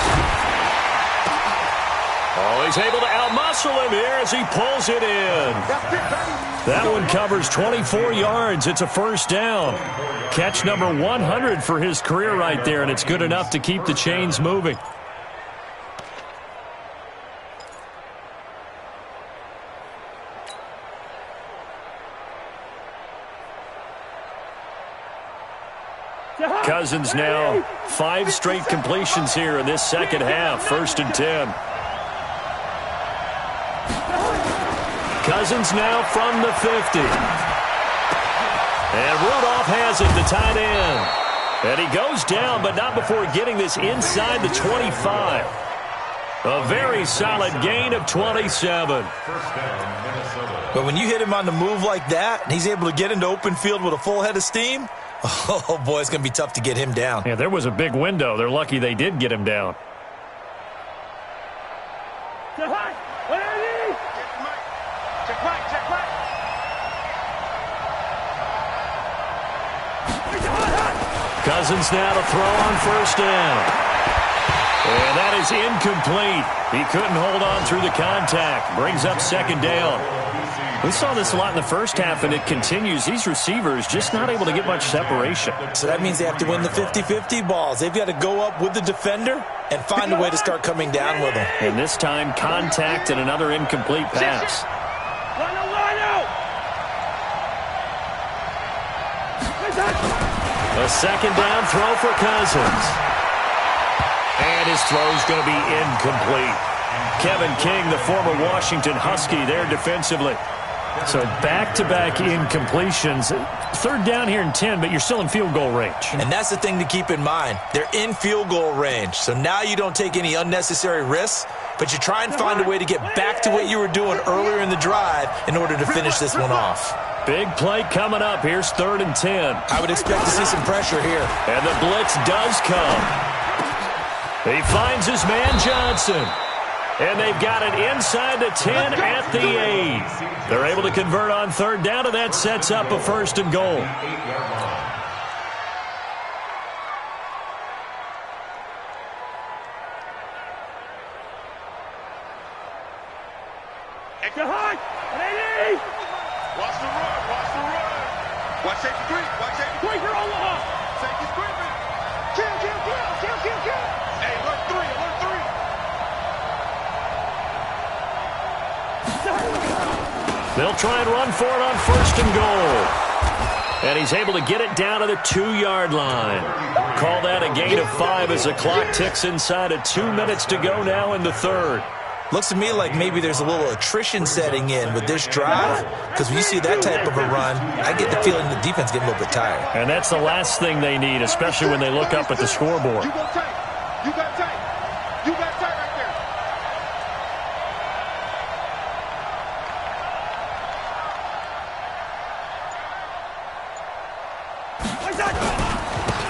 Oh, he's able to outmuscle him here as he pulls it in. That one covers 24 yards. It's a 1st down. Catch number 100 for his career right there, and it's good enough to keep the chains moving. Cousins now 5 straight completions here in this 2nd half. 1st and 10. Cousins now from the 50. And Rudolph has it, the tight end. And he goes down, but not before getting this inside the 25. A very solid gain of 27.
But when you hit him on the move like that, and he's able to get into open field with a full head of steam, oh, boy, it's going to be tough to get him down.
Yeah, there was a big window. They're lucky they did get him down.
Check right.
Cousins now to throw on 1st down. And that is incomplete. He couldn't hold on through the contact. Brings up 2nd down. We saw this a lot in the 1st half, and it continues. These receivers just not able to get much separation.
So that means they have to win the 50-50 balls. They've got to go up with the defender and find a way to start coming down with them.
And this time, contact and another incomplete pass. A 2nd down throw for Cousins. And his throw's going to be incomplete. Kevin King, the former Washington Husky, there defensively. So back-to-back incompletions. 3rd down here and 10, but you're still in field goal range.
And that's the thing to keep in mind. They're in field goal range. So now you don't take any unnecessary risks, but you try and find a way to get back to what you were doing earlier in the drive in order to finish this one off.
Big play coming up. Here's 3rd and 10.
I would expect to see some pressure here.
And the blitz does come. He finds his man Johnson. And they've got it inside the 10 at the 8. They're able to convert on 3rd down, and that sets up a 1st and goal.
Extra high. Watch the run. Watch safety three. Watch safety three for Omaha. Safety screaming. Kill. Hey, alert 3.
They'll try and run for it on 1st and goal. And he's able to get it down to the 2-yard line. Call that a gain of 5 as the clock ticks inside of 2 minutes to go now in the 3rd.
Looks to me like maybe there's a little attrition setting in with this drive, because when you see that type of a run, I get the feeling the defense getting a little bit tired.
And that's the last thing they need, especially when they look up at the scoreboard.
You got tight right there.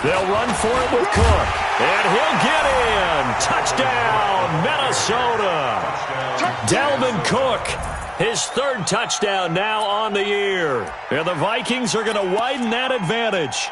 They'll run for it with Cook. And he'll get in. Touchdown, Minnesota. Dalvin Cook, his 3rd touchdown now on the year. And the Vikings are going to widen that advantage.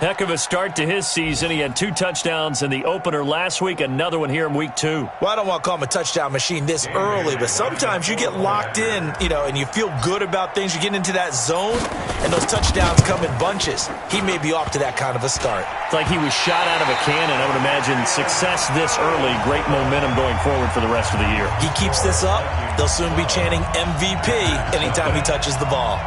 Heck of a start to his season. He had 2 touchdowns in the opener last week, another one here in week 2.
Well, I don't want to call him a touchdown machine this early, but sometimes you get locked in, and you feel good about things. You get into that zone, and those touchdowns come in bunches. He may be off to that kind of a start.
It's like he was shot out of a cannon. I would imagine success this early, great momentum going forward for the rest of the year.
He keeps this up, they'll soon be chanting MVP anytime he touches the ball.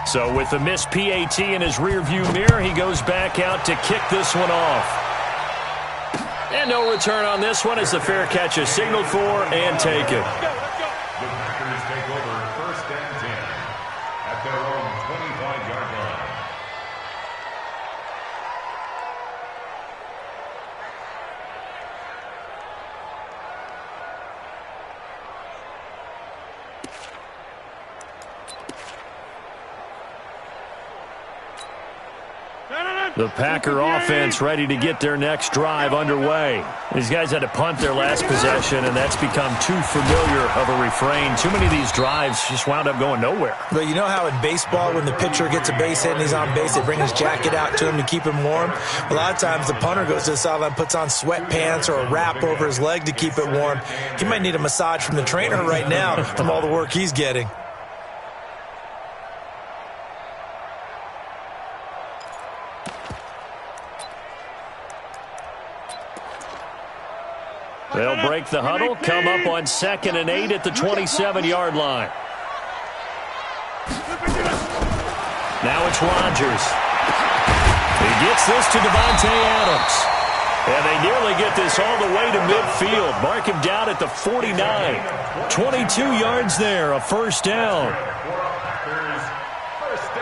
So with the missed PAT in his rearview mirror, he goes back out to kick this one off. And no return on this one as the fair catch is signaled for and taken.
The Packers take over 1st and 10 at their own 25-yard line.
The Packer offense ready to get their next drive underway. These guys had to punt their last possession, and that's become too familiar of a refrain. Too many of these drives just wound up going nowhere.
But you know how in baseball, when the pitcher gets a base hit and he's on base, they bring his jacket out to him to keep him warm? A lot of times the punter goes to the sideline, puts on sweatpants or a wrap over his leg to keep it warm. He might need a massage from the trainer right now from all the work he's getting.
They'll break the huddle, come up on 2nd and 8 at the 27-yard line. Now it's Rodgers. He gets this to Devontae Adams. And they nearly get this all the way to midfield. Mark him down at the 49. 22 yards there, a first down.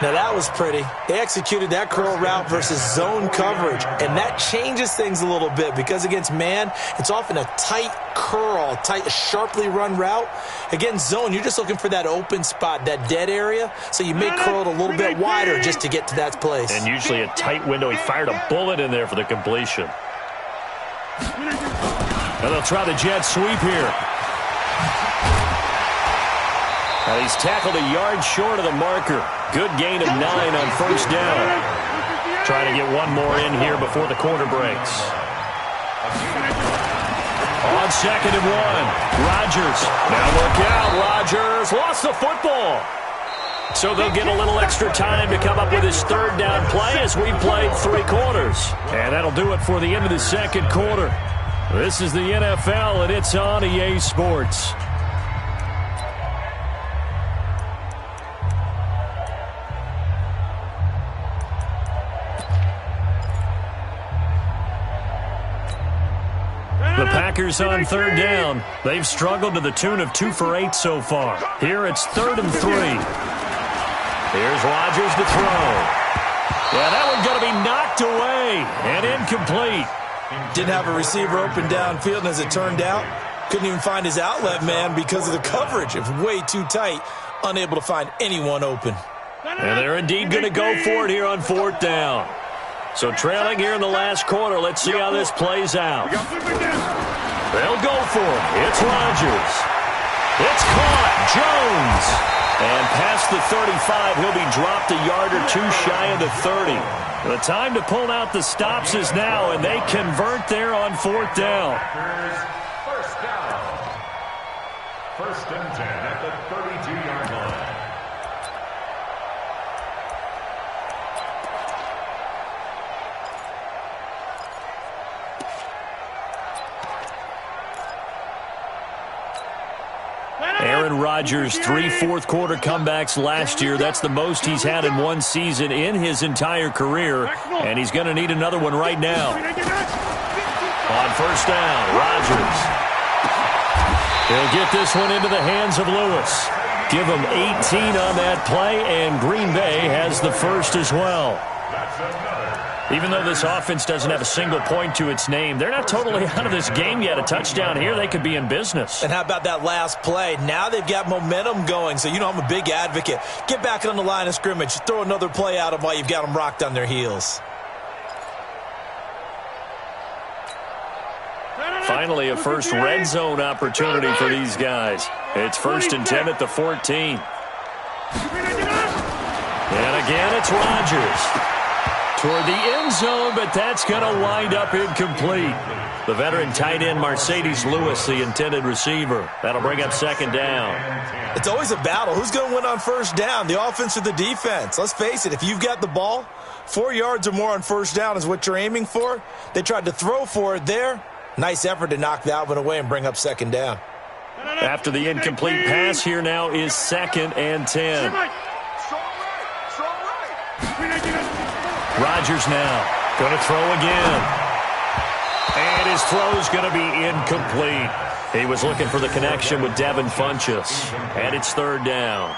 Now that was pretty. They executed that curl route versus zone coverage, and that changes things a little bit because against man, it's often a tight curl, tight, sharply run route. Against zone, you're just looking for that open spot, that dead area, so you may curl it a little bit wider just to get to that place.
And usually a tight window. He fired a bullet in there for the completion. And they'll try the jet sweep here. Now he's tackled a yard short of the marker. Good gain of 9 on first down. Trying to get one more in here before the quarter breaks. On 2nd and 1, Rodgers. Now look out, Rodgers lost the football. So they'll get a little extra time to come up with his 3rd down play as we played 3 quarters. And that'll do it for the end of the 2nd quarter. This is the NFL, and it's on EA Sports. The Packers on 3rd down. They've struggled to the tune of 2 for 8 so far. Here it's 3rd and 3. Here's Rodgers to throw. Yeah, that one's going to be knocked away and incomplete.
Didn't have a receiver open downfield, and as it turned out, couldn't even find his outlet man because of the coverage. It was way too tight, unable to find anyone open.
And they're indeed going to go for it here on 4th down. So trailing here in the last quarter, let's see how this plays out. They'll go for it. It's Rodgers. It's caught. Jones. And past the 35, he'll be dropped a yard or 2 shy of the 30. The time to pull out the stops is now, and they convert there on 4th down.
First down. 1st and 10 at the 32-yard line.
Aaron Rodgers, 3 fourth-quarter comebacks last year. That's the most he's had in one season in his entire career, and he's going to need another one right now. On 1st down, Rodgers. He'll get this one into the hands of Lewis. Give him 18 on that play, and Green Bay has the first as well.
That's another
Even though this offense doesn't have a single point to its name, they're not totally out of this game yet. A touchdown here, they could be in business.
And how about that last play? Now they've got momentum going, so you know I'm a big advocate. Get back on the line of scrimmage. Throw another play at them while you've got them rocked on their heels.
Finally, a first red zone opportunity for these guys. It's 1st and 10 at the 14. And again, it's Rodgers. Toward the end zone, but that's going to wind up incomplete. The veteran tight end Mercedes Lewis, the intended receiver. That'll bring up 2nd down.
It's always a battle. Who's going to win on 1st down, the offense or the defense? Let's face it, if you've got the ball, 4 yards or more on 1st down is what you're aiming for. They tried to throw for it there. Nice effort to knock that one away and bring up 2nd down.
After the incomplete pass, here now is 2nd and 10. Rodgers now going to throw again. And his throw is going to be incomplete. He was looking for the connection with Devin Funchess. And it's 3rd down.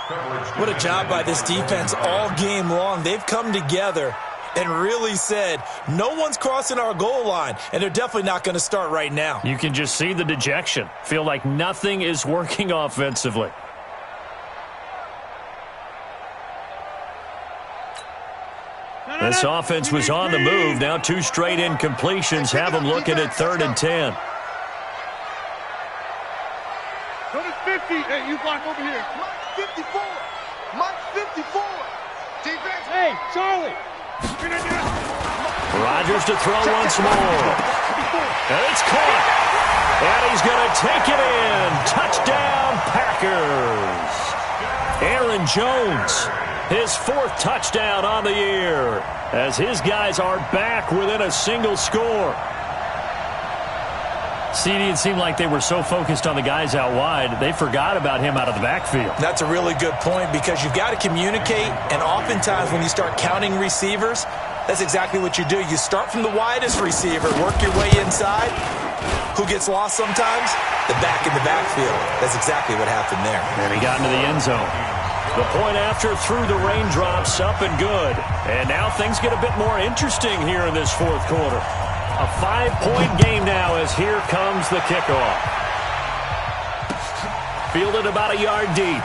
What a job by this defense all game long. They've come together and really said, no one's crossing our goal line, and they're definitely not going to start right now.
You can just see the dejection. Feel like nothing is working offensively. This offense was on the move. Now 2 straight incompletions have them looking at 3rd and 10.
Go to 50. Hey, you block over here. Mike 54. Mike 54. Defense. Hey, Charlie.
Rodgers to throw once more. And it's caught. And he's going to take it in. Touchdown, Packers. Aaron Jones, his 4th touchdown on the year, as his guys are back within a single score. CD, it seemed like they were so focused on the guys out wide, they forgot about him out of the backfield.
That's a really good point, because you've got to communicate, and oftentimes when you start counting receivers, that's exactly what you do. You start from the widest receiver, work your way inside. Who gets lost sometimes? The back in the backfield. That's exactly what happened there.
And he got into the end zone. The point after through the raindrops, up and good. And now things get a bit more interesting here in this 4th quarter. A 5-point game now as here comes the kickoff. Fielded about a yard deep.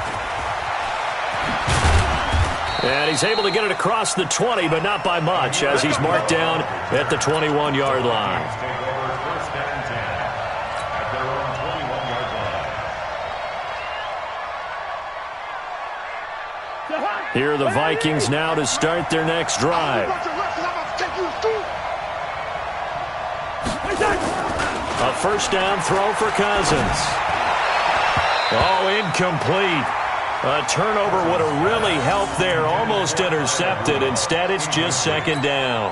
And he's able to get it across the 20, but not by much, as he's marked down at the 21-yard line. Here are the Vikings now to start their next drive. A 1st down throw for Cousins. Oh, incomplete. A turnover would have really helped there. Almost intercepted. Instead, it's just 2nd down.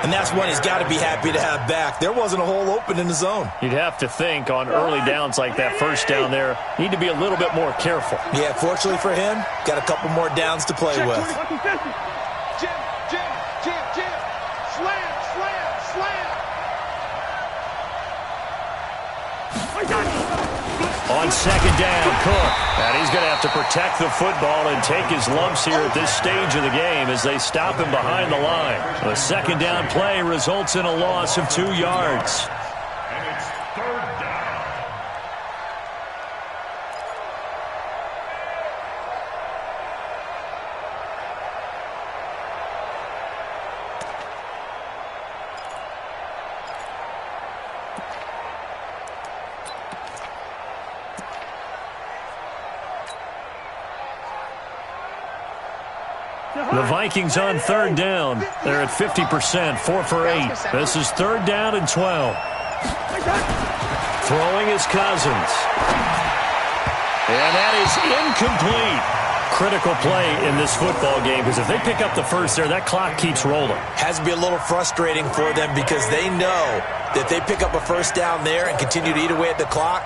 And that's one he's got to be happy to have back. There wasn't a hole open in the zone.
You'd have to think on early downs like that 1st down there, need to be a little bit more careful.
Yeah, fortunately for him, got a couple more downs to play with.
On 2nd down, Cook. And he's going to have to protect the football and take his lumps here at this stage of the game as they stop him behind the line. The 2nd down play results in a loss of 2 yards.
And it's 3rd down.
The Vikings on 3rd down. They're at 50%, 4 for 8. This is 3rd down and 12. Throwing is Cousins. And that is incomplete. Critical play in this football game, because if they pick up the 1st there, that clock keeps rolling.
Has to be a little frustrating for them, because they know that if they pick up a 1st down there and continue to eat away at the clock,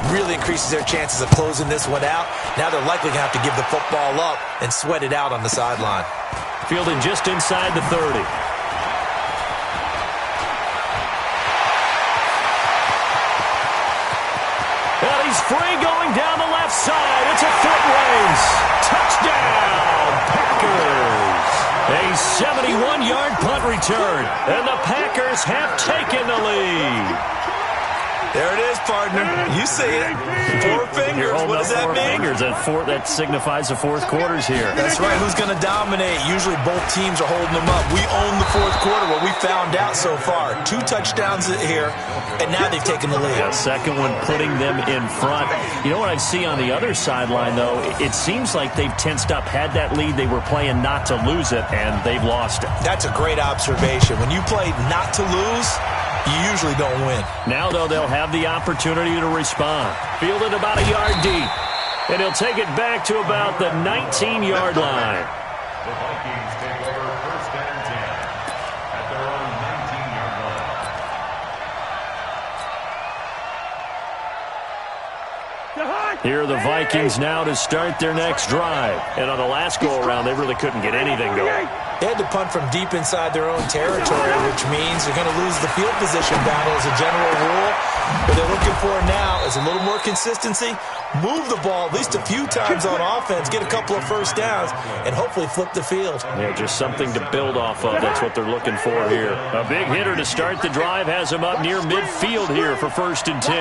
really increases their chances of closing this one out. Now they're likely going to have to give the football up and sweat it out on the sideline.
Fielded just inside the 30. And he's free going down the left side. It's a foot race. Touchdown, Packers. A 71-yard punt return, and the Packers have taken the lead.
There it is, partner. You see it. 4 fingers. What does that mean?
Fingers. That signifies the fourth quarter's here.
That's right. Who's going to dominate? Usually both teams are holding them up. We own the fourth quarter. What we found out so far. 2 touchdowns here, and now they've taken the lead.
Yeah, second one putting them in front. You know what I see on the other sideline, though? It seems like they've tensed up. Had that lead, they were playing not to lose it, and they've lost it.
That's a great observation. When you play not to lose, you usually don't win.
Now, though, they'll have the opportunity to respond. Fielded about a yard deep. And he'll take it back to about the 19-yard line.
The Vikings take over first and 10 at their own 19-yard line.
Here are the Vikings now to start their next drive. And on the last go-around, they really couldn't get anything going.
They had to punt from deep inside their own territory, which means they're going to lose the field position battle as a general rule. What they're looking for now is a little more consistency, move the ball at least a few times on offense, get a couple of first downs, and hopefully flip the field.
Yeah, just something to build off of. That's what they're looking for here. A big hitter to start the drive has him up near midfield here for first and 10.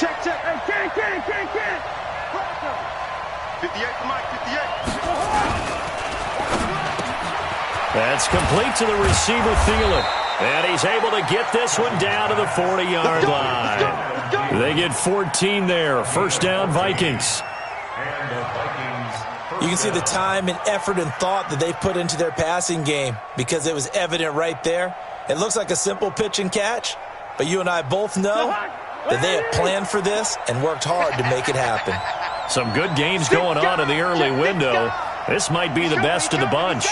Check. Hey, can. 58 to Mike, 58.
That's complete to the receiver, Thielen. And he's able to get this one down to the 40-yard line. They get 14 there. First down, Vikings.
And the Vikings.
You can see the time and effort and thought that they put into their passing game because it was evident right there. It looks like a simple pitch and catch, but you and I both know that they have planned for this and worked hard to make it happen.
Some good games going on in the early window. This might be the best of the bunch.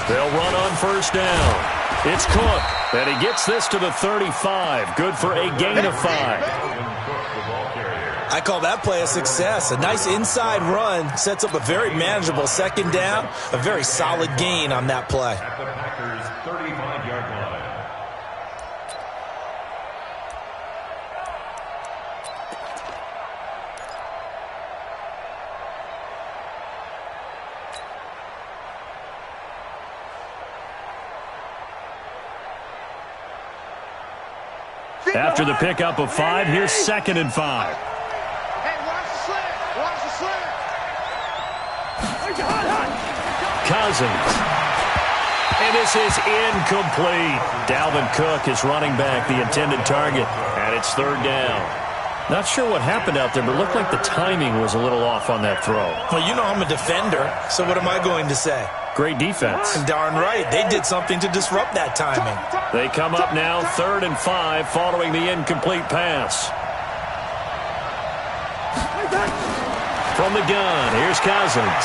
They'll run on first down. It's Cook, and he gets this to the 35. Good for a gain of 5.
I call that play a success. A nice inside run sets up a very manageable second down. A very solid gain on that play.
At the Packers' 35-yard line.
After the pickup of 5, here's second and 5.
Hey, watch the slant. Watch the slant.
Cousins. And this is incomplete. Dalvin Cook is running back, the intended target, and it's third down. Not sure what happened out there, but it looked like the timing was a little off on that throw.
Well, you know I'm a defender, so what am I going to say?
Great defense.
Darn right. They did something to disrupt that timing.
They come up now third and 5 following the incomplete pass. From the gun, here's Cousins.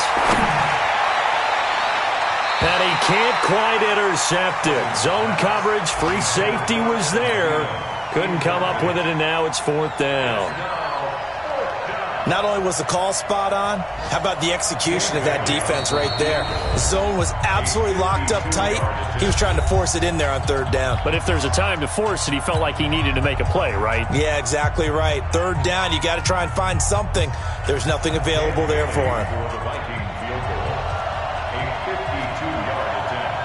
And he can't quite intercept it. Zone coverage, free safety was there. Couldn't come up with it, and now it's fourth down.
Not only was the call spot on, how about the execution of that defense right there? The zone was absolutely locked up tight. He was trying to force it in there on third down.
But if there's a time to force it, he felt like he needed to make a play, right?
Yeah, exactly right. Third down, you got to try and find something. There's nothing available there for him.
For the Viking field goal, a 52-yard attempt.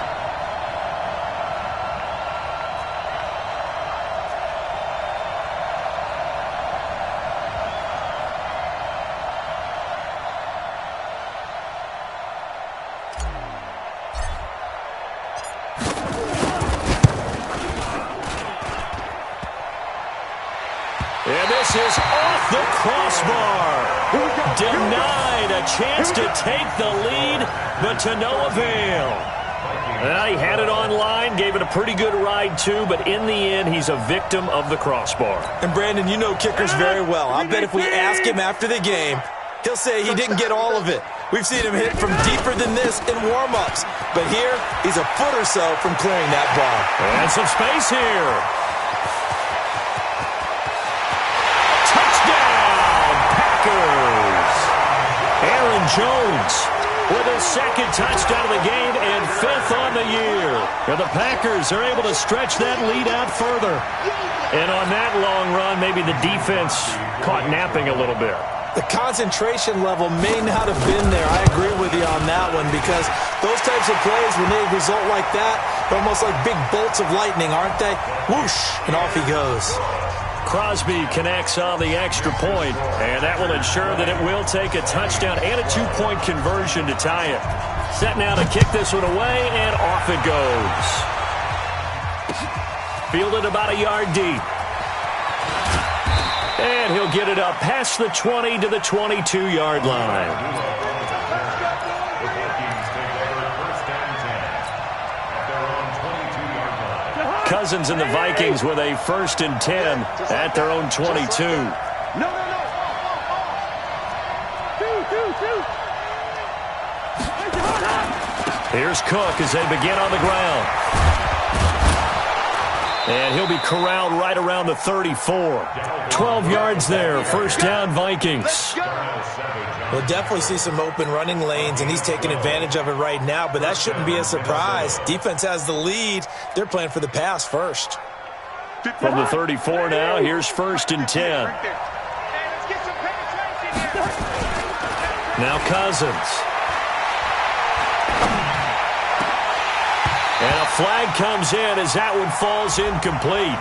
And this is off the crossbar. Denied a chance to take the lead, but to no avail. He had it online, gave it a pretty good ride too, but in the end, he's a victim of the crossbar.
And Brandon, you know kickers very well. I bet if we ask him after the game, he'll say he didn't get all of it. We've seen him hit from deeper than this in warm-ups, but here, he's a foot or so from clearing that ball.
And some space here. Aaron Jones with his second touchdown of the game and 5th on the year. And the Packers are able to stretch that lead out further. And on that long run, maybe the defense caught napping a little bit.
The concentration level may not have been there. I agree with you on that one because those types of plays, when they result like that, they're almost like big bolts of lightning, aren't they? Whoosh, and off he goes.
Crosby connects on the extra point, and that will ensure that it will take a touchdown and a two-point conversion to tie it. Set now to kick this one away, and off it goes. Fielded about a yard deep. And he'll get it up past the 20 to the 22-yard line.
The Vikings take over first and 10 at their own 22-yard line.
Cousins and the Vikings with a 1st and 10 at their own 22.
No.
Here's Cook as they begin on the ground. And he'll be corralled right around the 34. 12 yards there. First down, Vikings.
We'll definitely see some open running lanes, and he's taking advantage of it right now, but that shouldn't be a surprise. Defense has the lead. They're playing for the pass first.
From the 34 now, here's 1st and 10. Now Cousins. And a flag comes in as that one falls incomplete.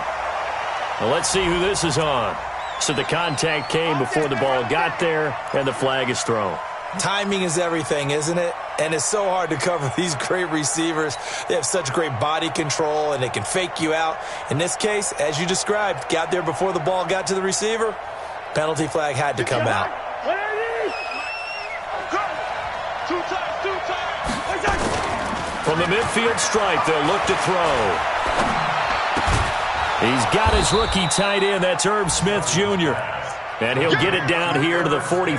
Well, let's see who this is on. So the contact came before the ball got there, and the flag is thrown.
Timing is everything, isn't it? And it's so hard to cover these great receivers. They have such great body control, and they can fake you out. In this case, as you described, got there before the ball got to the receiver. Penalty flag had to come out.
From the midfield stripe, they'll look to throw. He's got his rookie tight end. That's Herb Smith Jr. And he'll get it down here to the 43.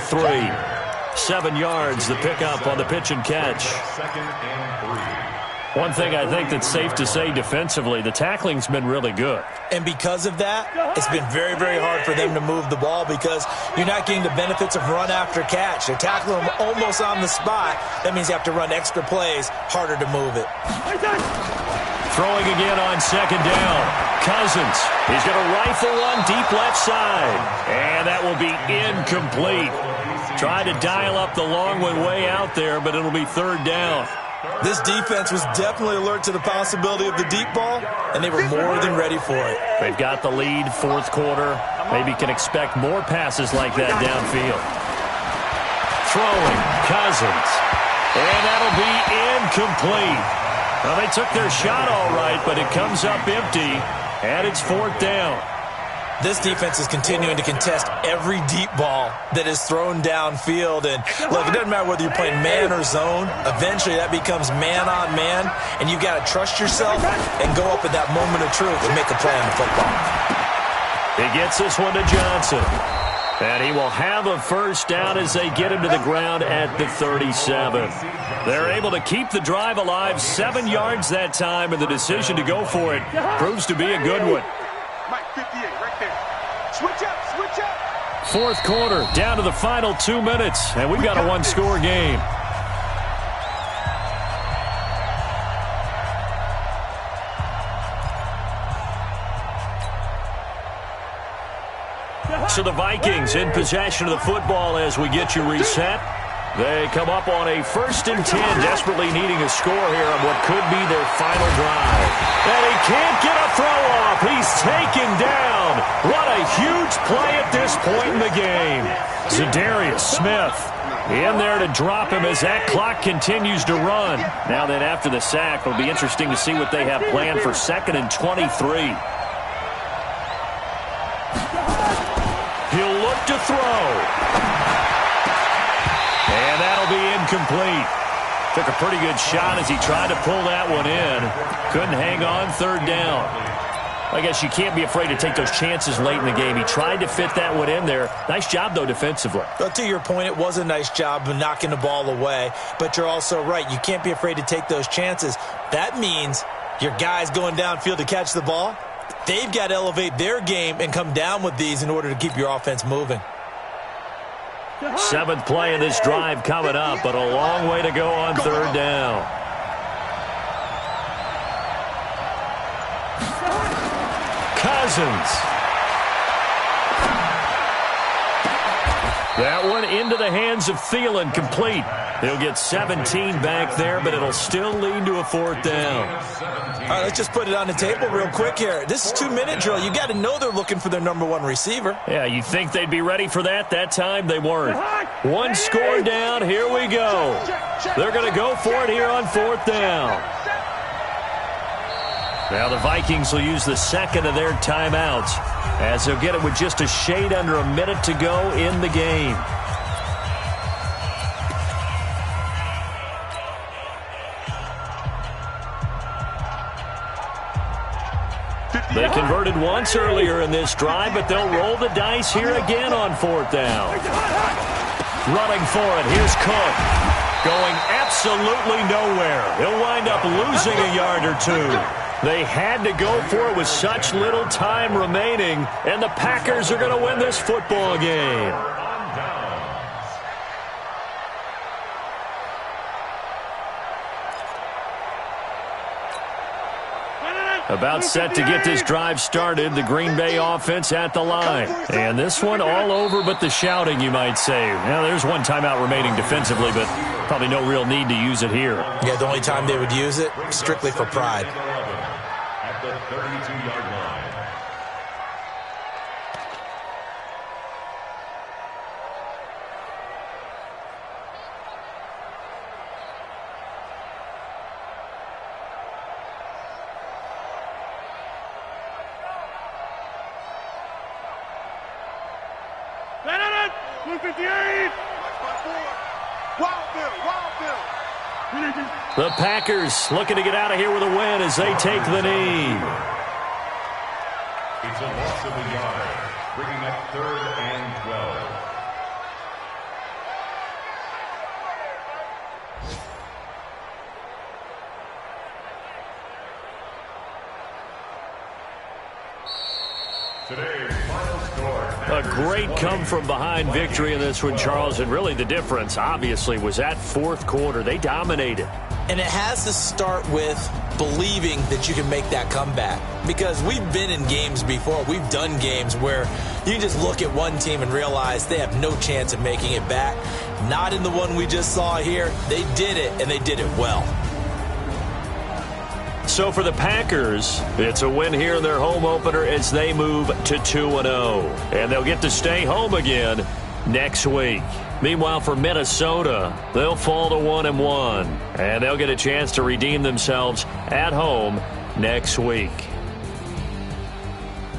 7 yards, the pickup on the pitch and catch.
Second and 3.
One thing I think that's safe to say defensively, the tackling's been really good.
And because of that, it's been very, very hard for them to move the ball because you're not getting the benefits of run after catch. They're tackling them almost on the spot. That means you have to run extra plays, harder to move it.
Throwing again on 2nd down. Cousins. He's going to rifle one deep left side. And that will be incomplete. Tried to dial up the long one way out there, but it'll be 3rd down.
This defense was definitely alert to the possibility of the deep ball, and they were more than ready for it.
They've got the lead, 4th quarter. Maybe can expect more passes like that downfield. Throwing, Cousins. And that'll be incomplete. Well, they took their shot all right, but it comes up empty, and it's 4th down.
This defense is continuing to contest every deep ball that is thrown downfield. And, look, it doesn't matter whether you're playing man or zone. Eventually, that becomes man on man, and you got to trust yourself and go up at that moment of truth and make a play on the football.
He gets this one to Johnson. And he will have a 1st down as they get him to the ground at the 37. They're able to keep the drive alive, 7 yards that time, and the decision to go for it proves to be a good one.
Mike, 58, right there. Switch up, switch up.
4th quarter, down to the final 2 minutes, and we've got a 1-score game. So the Vikings in possession of the football as we get you reset. They come up on a 1st and 10, desperately needing a score here on what could be their final drive. And he can't get a throw off. He's taken down. What a huge play at this point in the game. Zadarius Smith in there to drop him as that clock continues to run. Now then, after the sack, it'll be interesting to see what they have planned for 2nd and 23. He'll look to throw. And that'll be incomplete. Took a pretty good shot as he tried to pull that one in. Couldn't hang on, 3rd down. I guess you can't be afraid to take those chances late in the game. He tried to fit that one in there. Nice job, though, defensively.
But to your point, it was a nice job of knocking the ball away. But you're also right. You can't be afraid to take those chances. That means your guys going downfield to catch the ball, they've got to elevate their game and come down with these in order to keep your offense moving.
7th play of this drive coming up, but a long way to go on 3rd down. Cousins. That one into the hands of Thielen, complete. He'll get 17 back there, but it'll still lead to a 4th down.
All right, let's just put it on the table real quick here. This is 2-minute drill. You got to know they're looking for their number 1 receiver.
Yeah, you'd think they'd be ready for that. That time they weren't. 1 score down. Here we go. They're going to go for it here on 4th down. Now the Vikings will use the second of their timeouts, as they'll get it with just a shade under a minute to go in the game. They converted once earlier in this drive, but they'll roll the dice here again on 4th down. Running for it, here's Cook. Going absolutely nowhere. He'll wind up losing a yard or 2. They had to go for it with such little time remaining, and the Packers are going to win this football game. About set to get this drive started, the Green Bay offense at the line. And this one all over but the shouting, you might say. Now, there's one timeout remaining defensively, but probably no real need to use it here.
Yeah, the only time they would use it, strictly for pride.
At the 32-yard line.
The Packers looking to get out of here with a win as they take the knee.
It's a loss of a yard, bringing up 3rd and 12. Today's final score.
A great come-from-behind victory in this one, Charles, and really the difference, obviously, was that 4th quarter. They dominated.
And it has to start with believing that you can make that comeback. Because we've been in games before. We've done games where you just look at one team and realize they have no chance of making it back. Not in the one we just saw here. They did it, and they did it well.
So for the Packers, it's a win here in their home opener as they move to 2-0. And they'll get to stay home again next week. Meanwhile, for Minnesota, they'll fall to 1-1. And they'll get a chance to redeem themselves at home next week.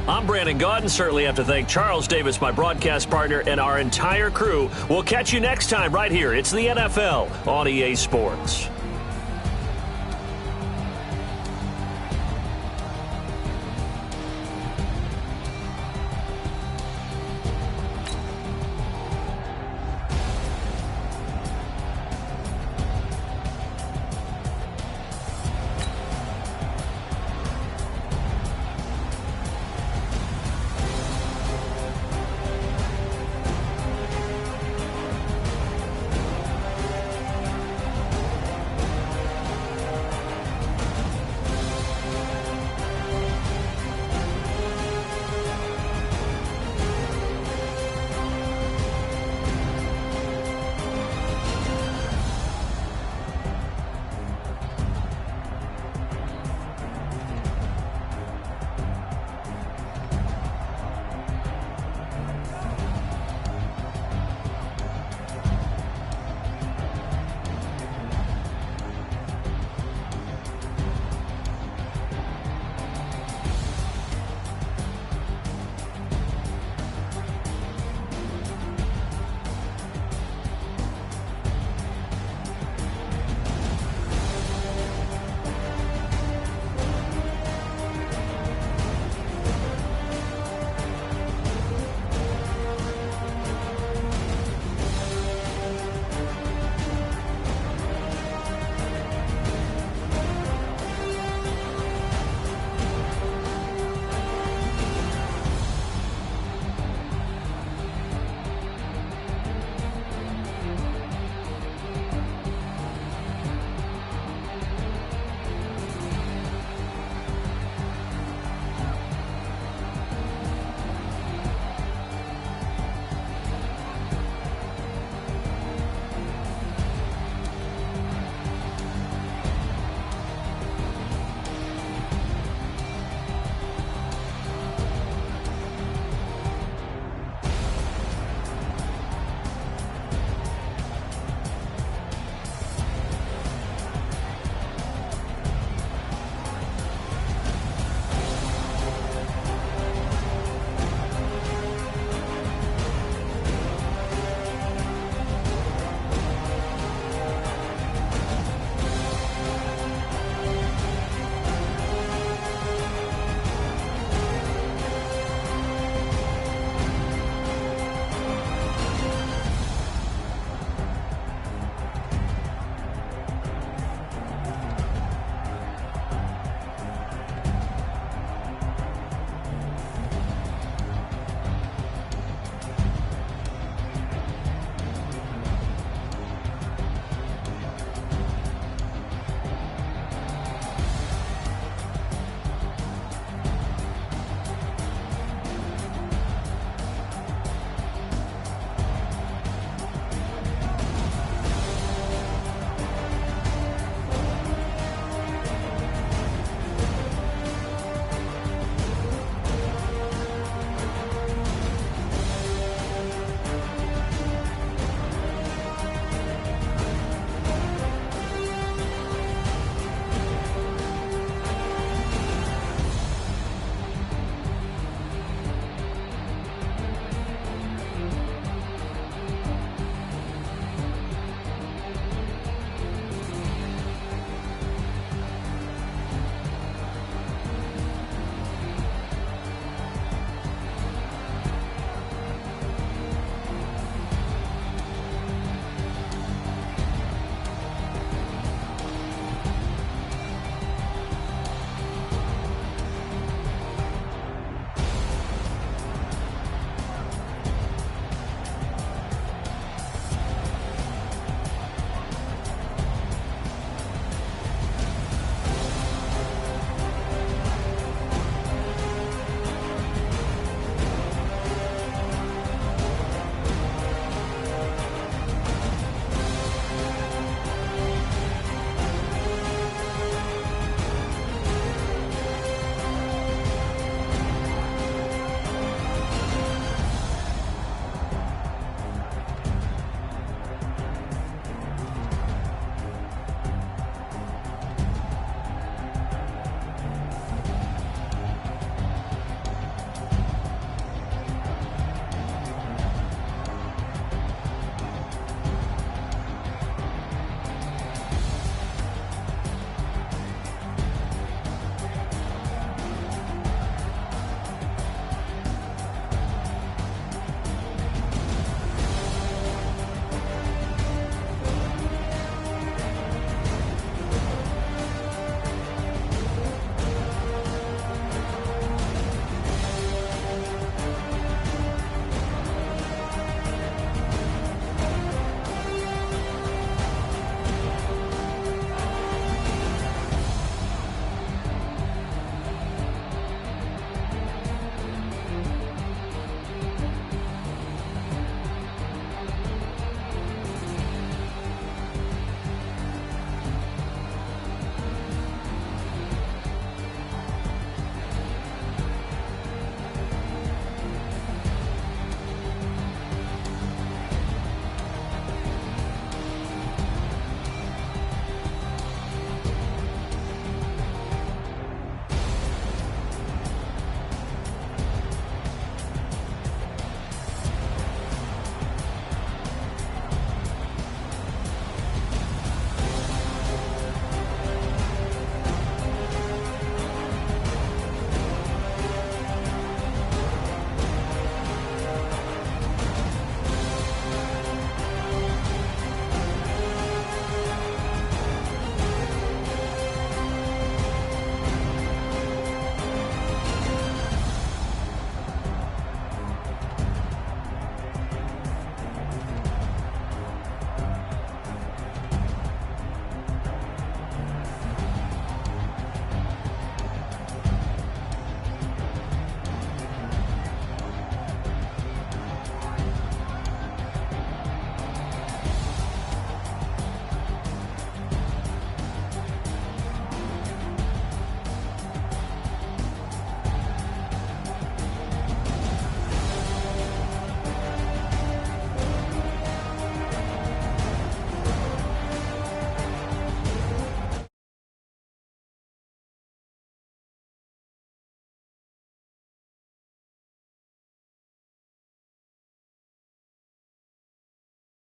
I'm Brandon Gaudin. Certainly have to thank Charles Davis, my broadcast partner, and our entire crew. We'll catch you next time right here. It's the NFL on EA Sports.